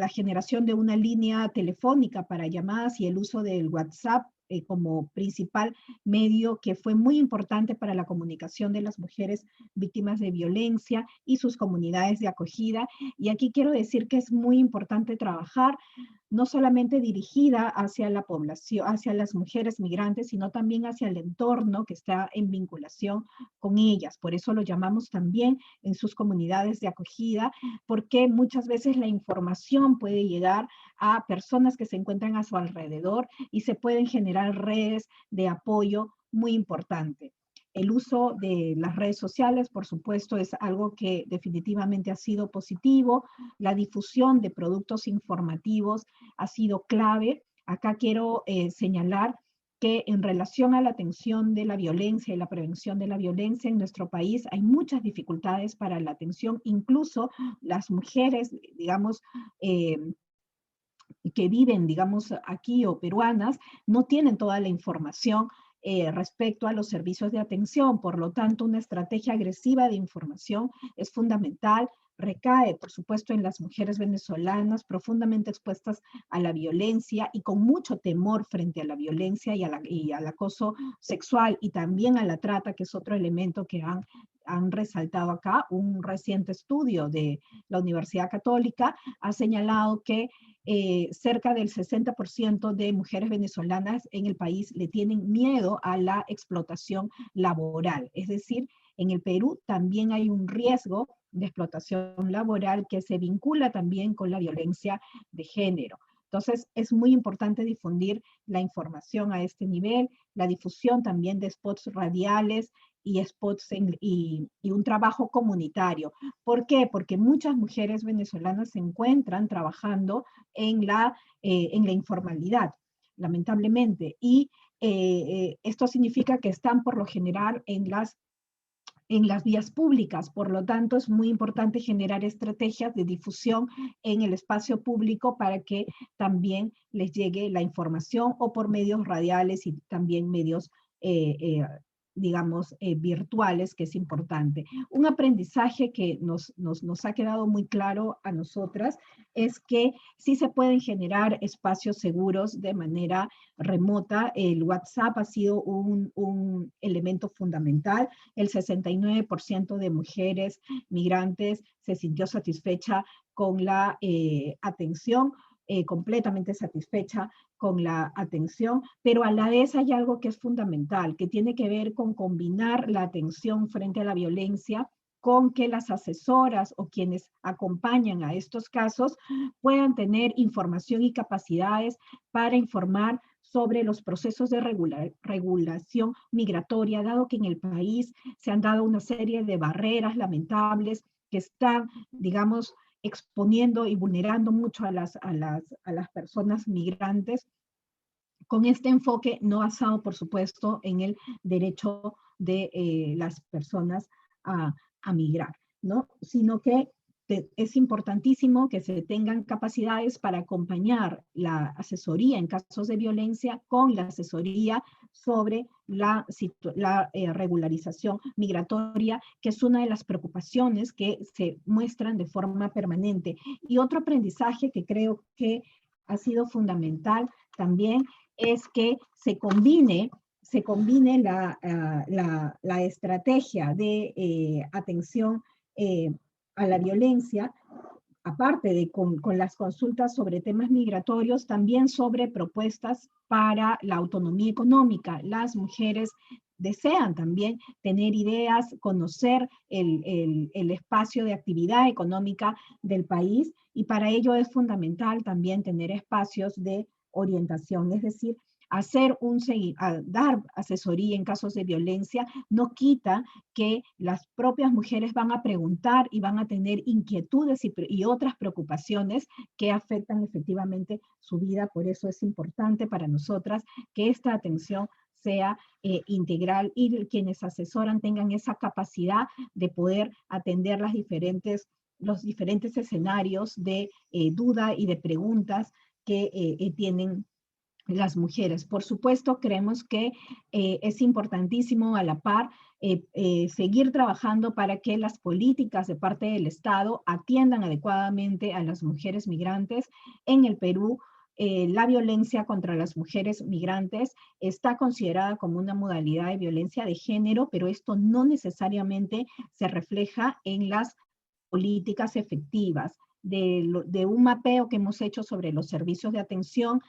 generación de una línea telefónica para llamadas y el uso del WhatsApp como principal medio, que fue muy importante para la comunicación de las mujeres víctimas de violencia y sus comunidades de acogida. Y aquí quiero decir que es muy importante trabajar no solamente dirigida hacia la población, hacia las mujeres migrantes, sino también hacia el entorno que está en vinculación con ellas. Por eso lo llamamos también en sus comunidades de acogida, porque muchas veces la información puede llegar a personas que se encuentran a su alrededor y se pueden generar redes de apoyo muy importante. El uso de las redes sociales, por supuesto, es algo que definitivamente ha sido positivo. La difusión de productos informativos ha sido clave. Acá quiero señalar que en relación a la atención de la violencia y la prevención de la violencia en nuestro país hay muchas dificultades para la atención. Incluso las mujeres, digamos, que viven, digamos, aquí o peruanas, no tienen toda la información respecto a los servicios de atención. Por lo tanto, una estrategia agresiva de información es fundamental. Recae, por supuesto, en las mujeres venezolanas profundamente expuestas a la violencia y con mucho temor frente a la violencia y al acoso sexual, y también a la trata, que es otro elemento que han resaltado acá. Un reciente estudio de la Universidad Católica ha señalado que cerca del 60% de mujeres venezolanas en el país le tienen miedo a la explotación laboral. Es decir, en el Perú también hay un riesgo de explotación laboral que se vincula también con la violencia de género. Entonces, es muy importante difundir la información a este nivel, la difusión también de spots radiales y spots y un trabajo comunitario. ¿Por qué? Porque muchas mujeres venezolanas se encuentran trabajando en la informalidad, lamentablemente, y esto significa que están por lo general en las vías públicas. Por lo tanto, es muy importante generar estrategias de difusión en el espacio público para que también les llegue la información, o por medios radiales y también medios digamos, virtuales, que es importante. Un aprendizaje que nos ha quedado muy claro a nosotras es que sí se pueden generar espacios seguros de manera remota. El WhatsApp ha sido un elemento fundamental. El 69% de mujeres migrantes se sintió satisfecha con la atención, completamente satisfecha con la atención, pero a la vez hay algo que es fundamental, que tiene que ver con combinar la atención frente a la violencia con que las asesoras o quienes acompañan a estos casos puedan tener información y capacidades para informar sobre los procesos de regulación migratoria, dado que en el país se han dado una serie de barreras lamentables que están, digamos, exponiendo y vulnerando mucho a las personas migrantes, con este enfoque no basado, por supuesto, en el derecho de las personas a migrar, ¿no? Sino que es importantísimo que se tengan capacidades para acompañar la asesoría en casos de violencia con la asesoría sobre la regularización migratoria, que es una de las preocupaciones que se muestran de forma permanente. Y otro aprendizaje que creo que ha sido fundamental también es que se combine la estrategia de atención a la violencia, aparte de con las consultas sobre temas migratorios, también sobre propuestas para la autonomía económica. Las mujeres desean también tener ideas, conocer el espacio de actividad económica del país, y para ello es fundamental también tener espacios de orientación, es decir, dar asesoría en casos de violencia no quita que las propias mujeres van a preguntar y van a tener inquietudes y otras preocupaciones que afectan efectivamente su vida. Por eso es importante para nosotras que esta atención sea integral y quienes asesoran tengan esa capacidad de poder atender los diferentes escenarios de duda y de preguntas que tienen las mujeres. Por supuesto, creemos que es importantísimo a la par seguir trabajando para que las políticas de parte del Estado atiendan adecuadamente a las mujeres migrantes. En el Perú, la violencia contra las mujeres migrantes está considerada como una modalidad de violencia de género, pero esto no necesariamente se refleja en las políticas efectivas. De un mapeo que hemos hecho sobre los servicios de atención,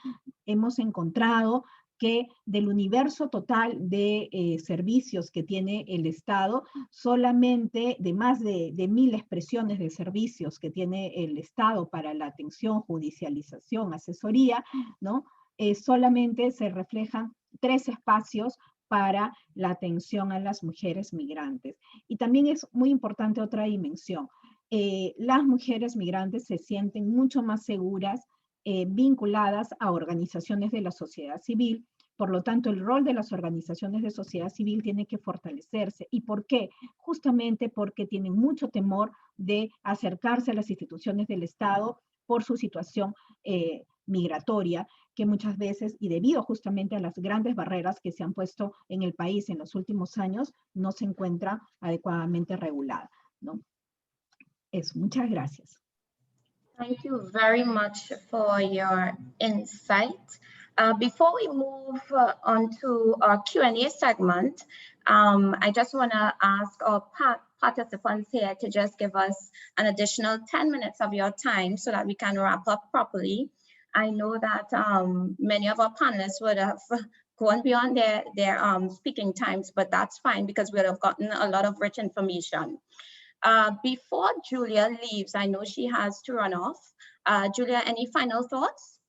hemos encontrado que del universo total de servicios que tiene el Estado, solamente de más de 1000 expresiones de servicios que tiene el Estado para la atención, judicialización, asesoría, ¿no? Solamente se reflejan 3 espacios para la atención a las mujeres migrantes. Y también es muy importante otra dimensión. Las mujeres migrantes se sienten mucho más seguras vinculadas a organizaciones de la sociedad civil. Por lo tanto, el rol de las organizaciones de sociedad civil tiene que fortalecerse. ¿Y por qué? Justamente porque tienen mucho temor de acercarse a las instituciones del Estado por su situación migratoria, que muchas veces, y debido justamente a las grandes barreras que se han puesto en el país en los últimos años, no se encuentra adecuadamente regulada, ¿no? Eso, muchas gracias. Thank you very much for your insight. Before we move on to our Q&A segment, I just want to ask our participants here to just give us an additional 10 minutes of your time so that we can wrap up properly. I know that many of our panelists would have gone beyond their speaking times, but that's fine because we would have gotten a lot of rich information. Before Julia leaves, I know she has to run off. Julia, any final thoughts?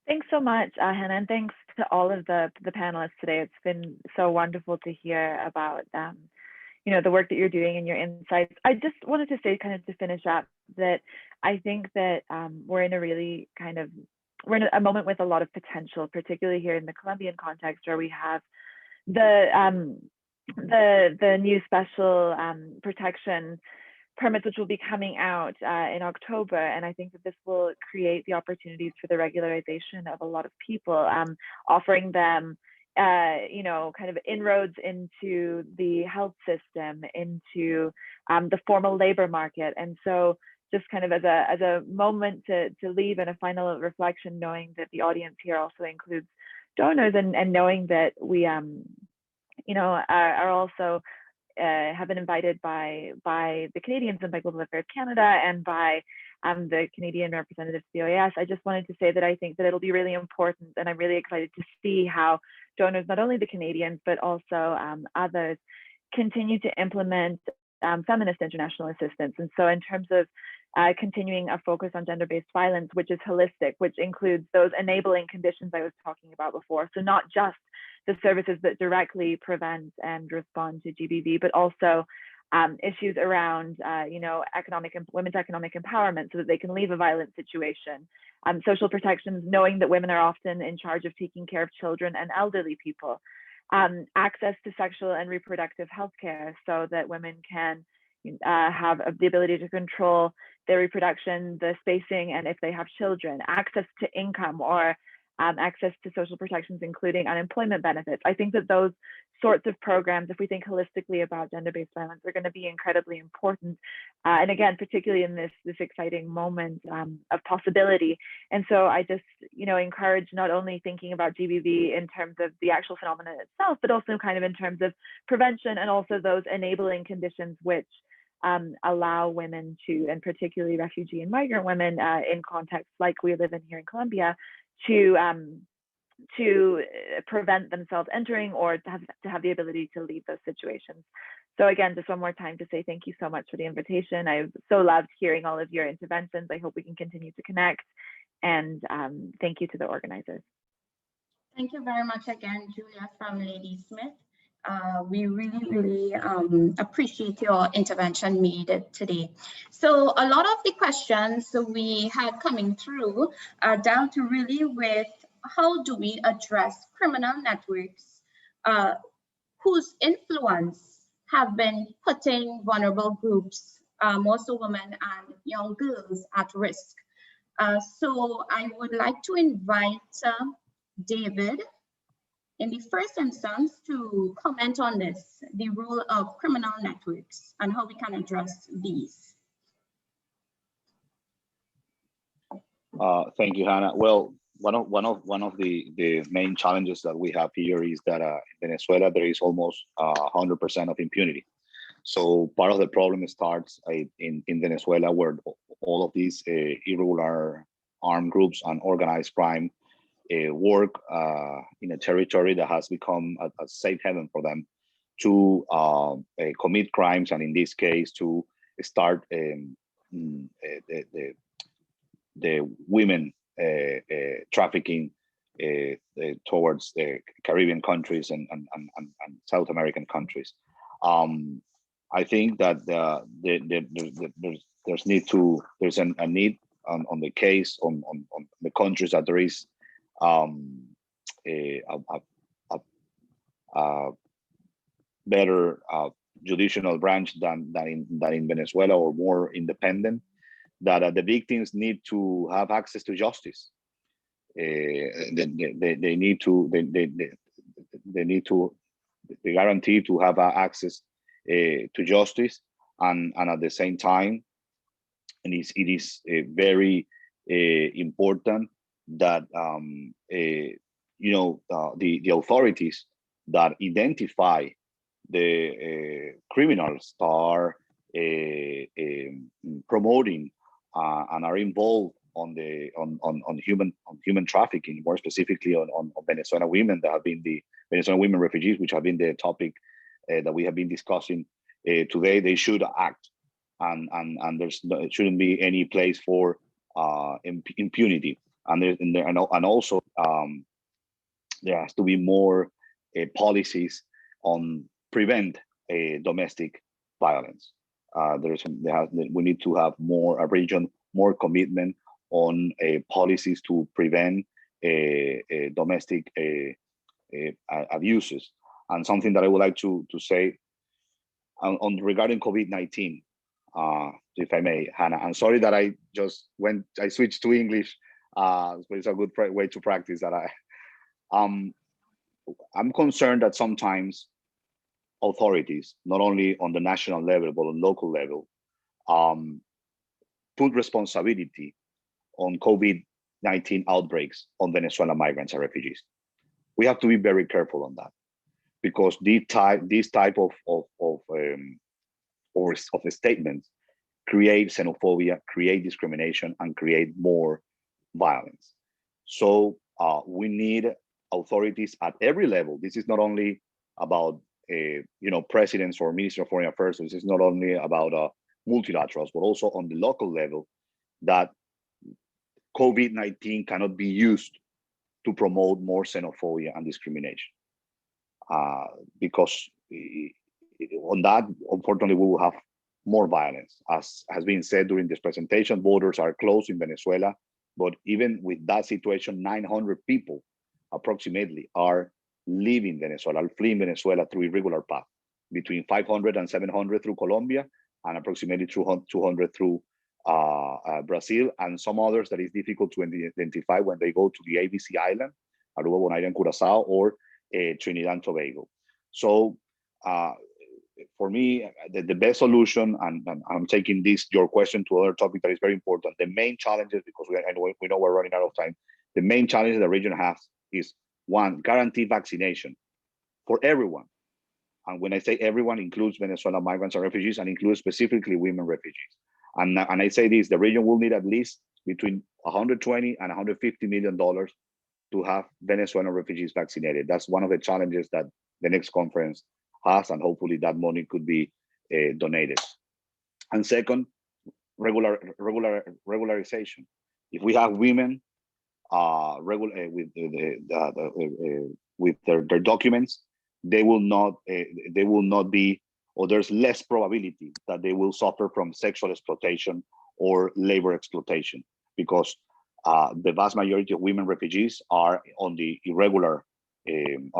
Thanks so much, Hannah, and thanks to all of the panelists today. It's been so wonderful to hear about you know, the work that you're doing and your insights. I just wanted to say, kind of to finish up, that I think that we're in a really we're in a moment with a lot of potential, particularly here in the Colombian context, where we have the new special protection permits, which will be coming out in October. And I think that this will create the opportunities for the regularization of a lot of people, offering them kind of inroads into the health system, into the formal labor market. And so just kind of as a moment to leave and a final reflection, knowing that the audience here also includes donors, and knowing that we, are also have been invited by the Canadians and by Global Affairs Canada and by the Canadian representative COAS. I just wanted to say that I think that it'll be really important, and I'm really excited to see how donors, not only the Canadians, but also others, continue to implement feminist international assistance. And so in terms of continuing a focus on gender-based violence, which is holistic, which includes those enabling conditions I was talking about before. So not just the services that directly prevent and respond to GBV, but also issues around, women's economic empowerment so that they can leave a violent situation. Social protections, knowing that women are often in charge of taking care of children and elderly people. Access to sexual and reproductive health care so that women can have the ability to control their reproduction, the spacing, and if they have children. Access to income or access to social protections, including unemployment benefits. I think that those sorts of programs, if we think holistically about gender-based violence, are going to be incredibly important. And again, particularly in this exciting moment of possibility. And so I just, encourage not only thinking about GBV in terms of the actual phenomenon itself, but also kind of in terms of prevention and also those enabling conditions which allow women to, and particularly refugee and migrant women in contexts like we live in here in Colombia, to prevent themselves entering or to have the ability to leave those situations. So again, just one more time to say thank you so much for the invitation. I've so loved hearing all of your interventions. I hope we can continue to connect, and thank you to the organizers. Thank you very much again, Julia from Lady Smith. We really appreciate your intervention made today. So a lot of the questions we had coming through are down to really with how do we address criminal networks whose influence have been putting vulnerable groups, also women and young girls, at risk. So I would like to invite David, in the first instance, to comment on this, the role of criminal networks and how we can address these. Thank you, Hannah. Well, one of the main challenges that we have here is that in Venezuela there is almost 100% of impunity. So part of the problem starts in Venezuela, where all of these irregular armed groups and organized crime work in a territory that has become a safe haven for them to commit crimes, and in this case to start the women trafficking towards the Caribbean countries and South American countries. I think that there's a need on the case on the countries that there is a better judicial branch than in Venezuela, or more independent, that the victims need to have access to justice. They need to guarantee to have access to justice, and at the same time, and it is very important that the authorities that identify the criminals are promoting and are involved on human trafficking, more specifically on Venezuelan women that have been the Venezuelan women refugees, which have been the topic that we have been discussing today. They should act, and there shouldn't be any place for impunity. And also there has to be more policies on prevent domestic violence. We need to have more more commitment on policies to prevent domestic abuses. And something that I would like to say on regarding COVID-19, if I may, Hannah. I'm sorry that I switched to English, but it's a good way to practice that. I'm concerned that sometimes authorities, not only on the national level, but on local level, put responsibility on COVID-19 outbreaks on Venezuelan migrants and refugees. We have to be very careful on that, because this type of statements create xenophobia, create discrimination, and create more violence. So we need authorities at every level. This is not only about presidents or ministers of foreign affairs. This is not only about multilaterals, but also on the local level, that COVID-19 cannot be used to promote more xenophobia and discrimination. Because on that, unfortunately, we will have more violence. As has been said during this presentation, borders are closed in Venezuela, but even with that situation, 900 people approximately are leaving Venezuela, fleeing Venezuela through irregular path, between 500 and 700 through Colombia, and approximately 200 through Brazil, and some others that is difficult to identify when they go to the ABC Island, Aruba, Bonaire, and Curacao, or Trinidad and Tobago. So for me, the best solution, and I'm taking your question to another topic that is very important, the main challenges, because we know we're running out of time, the main challenge the region has is, one, guarantee vaccination for everyone. And when I say everyone, includes Venezuelan migrants and refugees, and includes specifically women refugees. And I say this, the region will need at least between $120 and $150 million to have Venezuelan refugees vaccinated. That's one of the challenges that the next conference has, and hopefully that money could be donated. And second, regularization. If we have women with their documents, they will not be, or there's less probability that they will suffer from sexual exploitation or labor exploitation, because the vast majority of women refugees are on the irregular, in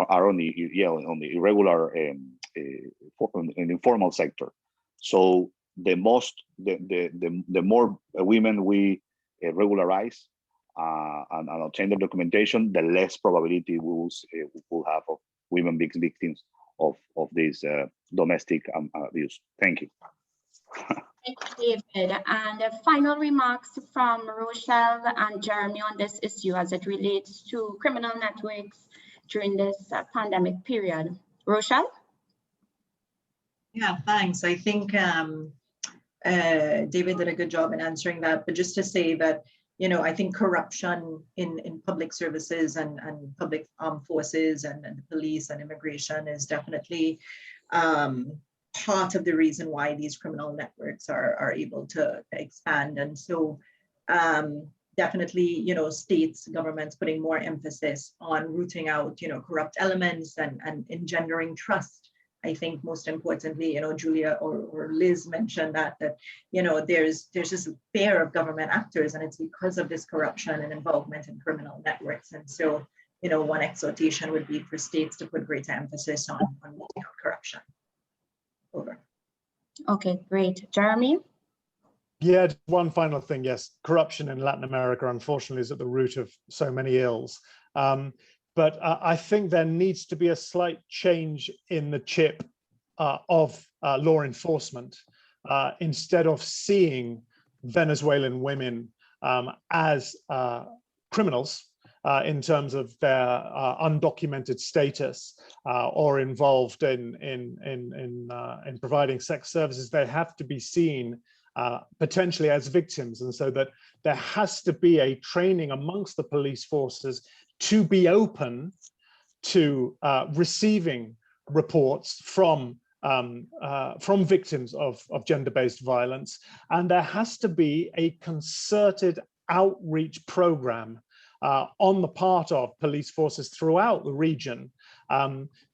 the informal sector. So the more women we regularize and obtain the documentation, the less probability we will have of women victims of this domestic abuse. Thank you. Thank you, David. And final remarks from Rochelle and Jeremy on this issue as it relates to criminal networks during this pandemic period. Rochelle? Yeah, thanks. I think David did a good job in answering that, but just to say that, I think corruption in public services and public armed forces and police and immigration is definitely part of the reason why these criminal networks are able to expand. And so definitely, states, governments putting more emphasis on rooting out, corrupt elements and engendering trust. I think most importantly, Julia or Liz mentioned that there's this fear of government actors, and it's because of this corruption and involvement in criminal networks. And so, one exhortation would be for states to put greater emphasis on rooting out corruption. Over. Okay, great. Jeremy? Yeah, one final thing. Yes, corruption in Latin America, unfortunately, is at the root of so many ills. But I think there needs to be a slight change in the chip of law enforcement. Instead of seeing Venezuelan women as criminals in terms of their undocumented status or involved in providing sex services, they have to be seen potentially as victims. And so that there has to be a training amongst the police forces to be open to receiving reports from victims of gender-based violence. And there has to be a concerted outreach program on the part of police forces throughout the region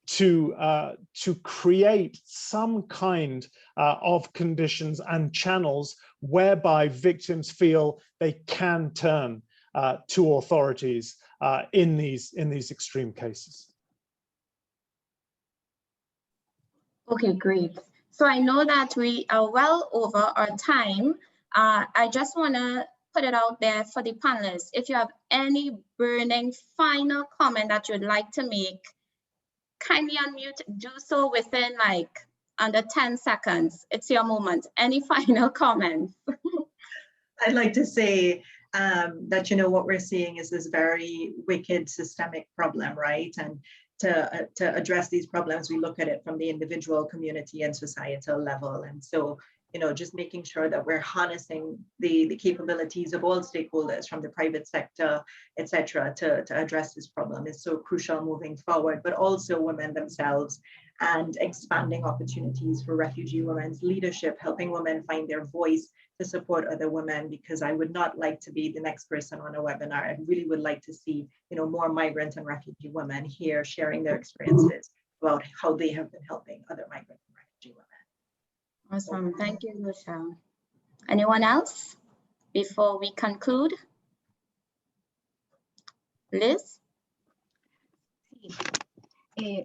to create some kind of conditions and channels whereby victims feel they can turn to authorities in these extreme cases. Okay, great. So I know that we are well over our time. I just want to put it out there for the panelists. If you have any burning final comment that you'd like to make kindly unmute, do so within like under 10 seconds. It's your moment. Any final comments? I'd like to say that, you know, what we're seeing is this very wicked systemic problem, right? And to address these problems, we look at it from the individual, community, and societal level. And so, you know, just making sure that we're harnessing the capabilities of all stakeholders from the private sector, et cetera, to address this problem is so crucial moving forward, but also women themselves and expanding opportunities for refugee women's leadership, helping women find their voice to support other women, because I would not like to be the next person on a webinar. I really would like to see, you know, more migrant and refugee women here sharing their experiences about how they have been helping other migrant and refugee women. Awesome, thank you, Rochelle. Anyone else before we conclude? Liz?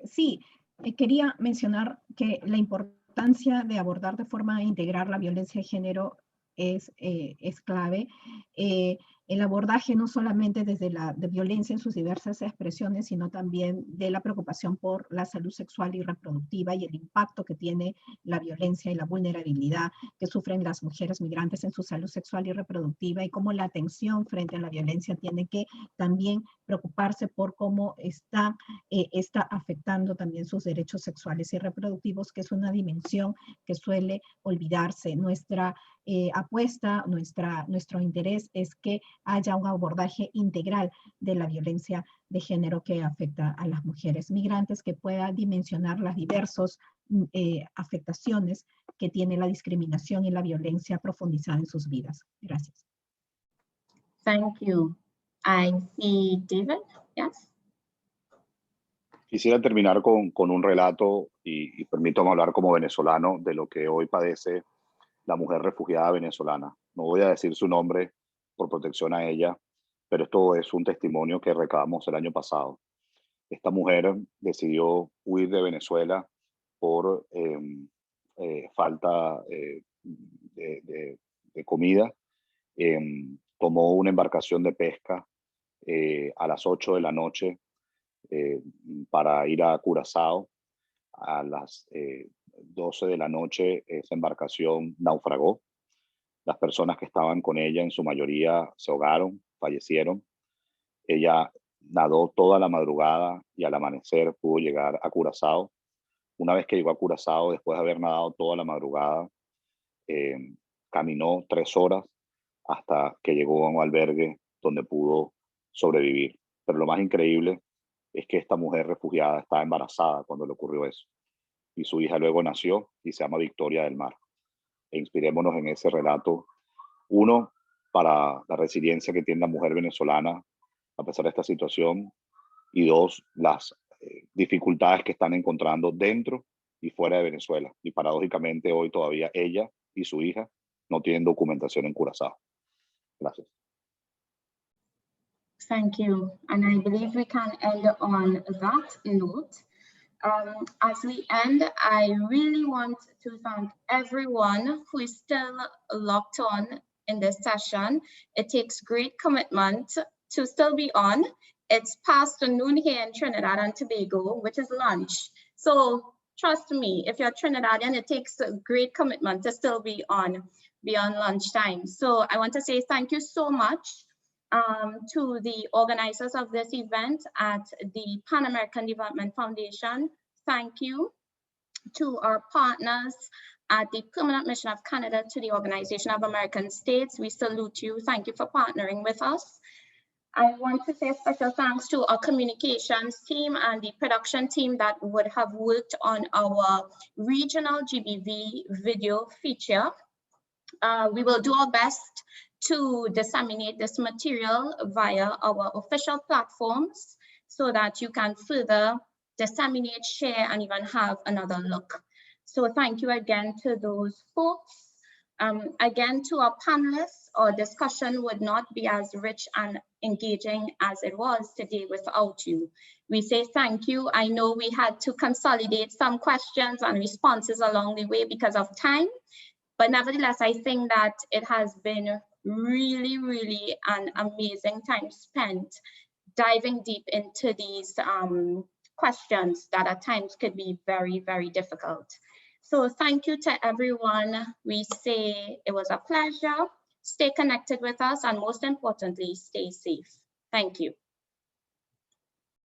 Sí, quería mencionar que la importancia de abordar de forma integral la violencia de género es clave. El abordaje no solamente desde la violencia en sus diversas expresiones, sino también de la preocupación por la salud sexual y reproductiva y el impacto que tiene la violencia y la vulnerabilidad que sufren las mujeres migrantes en su salud sexual y reproductiva, y cómo la atención frente a la violencia tiene que también preocuparse por cómo está afectando también sus derechos sexuales y reproductivos, que es una dimensión que suele olvidarse. Nuestra apuesta, nuestro interés es que haya un abordaje integral de la violencia de género que afecta a las mujeres migrantes, que pueda dimensionar las diversas afectaciones que tiene la discriminación y la violencia profundizada en sus vidas. Gracias. Thank you. I see David, yes. Quisiera terminar con un relato y permítame hablar como venezolano de lo que hoy padece la mujer refugiada venezolana. No voy a decir su nombre por protección a ella, pero esto es un testimonio que recabamos el año pasado. Esta mujer decidió huir de Venezuela por falta de comida. Tomó una embarcación de pesca a las 8 de la noche para ir a Curazao. A las 12 de la noche esa embarcación naufragó. Las personas que estaban con ella en su mayoría se ahogaron, fallecieron. Ella nadó toda la madrugada y al amanecer pudo llegar a Curazao. Una vez que llegó a Curazao, después de haber nadado toda la madrugada, caminó 3 horas hasta que llegó a un albergue donde pudo sobrevivir. Pero lo más increíble es que esta mujer refugiada estaba embarazada cuando le ocurrió eso. Y su hija luego nació y se llama Victoria del Mar. E inspirémonos en ese relato. 1, para la resiliencia que tiene la mujer venezolana a pesar de esta situación. Y 2, las dificultades que están encontrando dentro y fuera de Venezuela. Y paradójicamente hoy todavía ella y su hija no tienen documentación en Curazao. Gracias. Thank you. And I believe we can end on that note. As we end, I really want to thank everyone who is still locked on in this session. It takes great commitment to still be on. It's past noon here in Trinidad and Tobago, which is lunch. So trust me, if you're Trinidadian, it takes a great commitment to still be on beyond lunchtime. So I want to say thank you so much to the organizers of this event at the Pan American Development Foundation. Thank you to our partners at the Permanent Mission of Canada, to the Organization of American States. We salute you. Thank you for partnering with us. I want to say special thanks to our communications team and the production team that would have worked on our regional GBV video feature. We will do our best to disseminate this material via our official platforms so that you can further disseminate, share, and even have another look. So thank you again to those folks. Again, to our panelists, our discussion would not be as rich and engaging as it was today without you. We say thank you. I know we had to consolidate some questions and responses along the way because of time, but nevertheless, I think that it has been really, really an amazing time spent diving deep into these questions that at times could be very, very difficult. So thank you to everyone. We say it was a pleasure. Stay connected with us, and most importantly, stay safe. Thank you.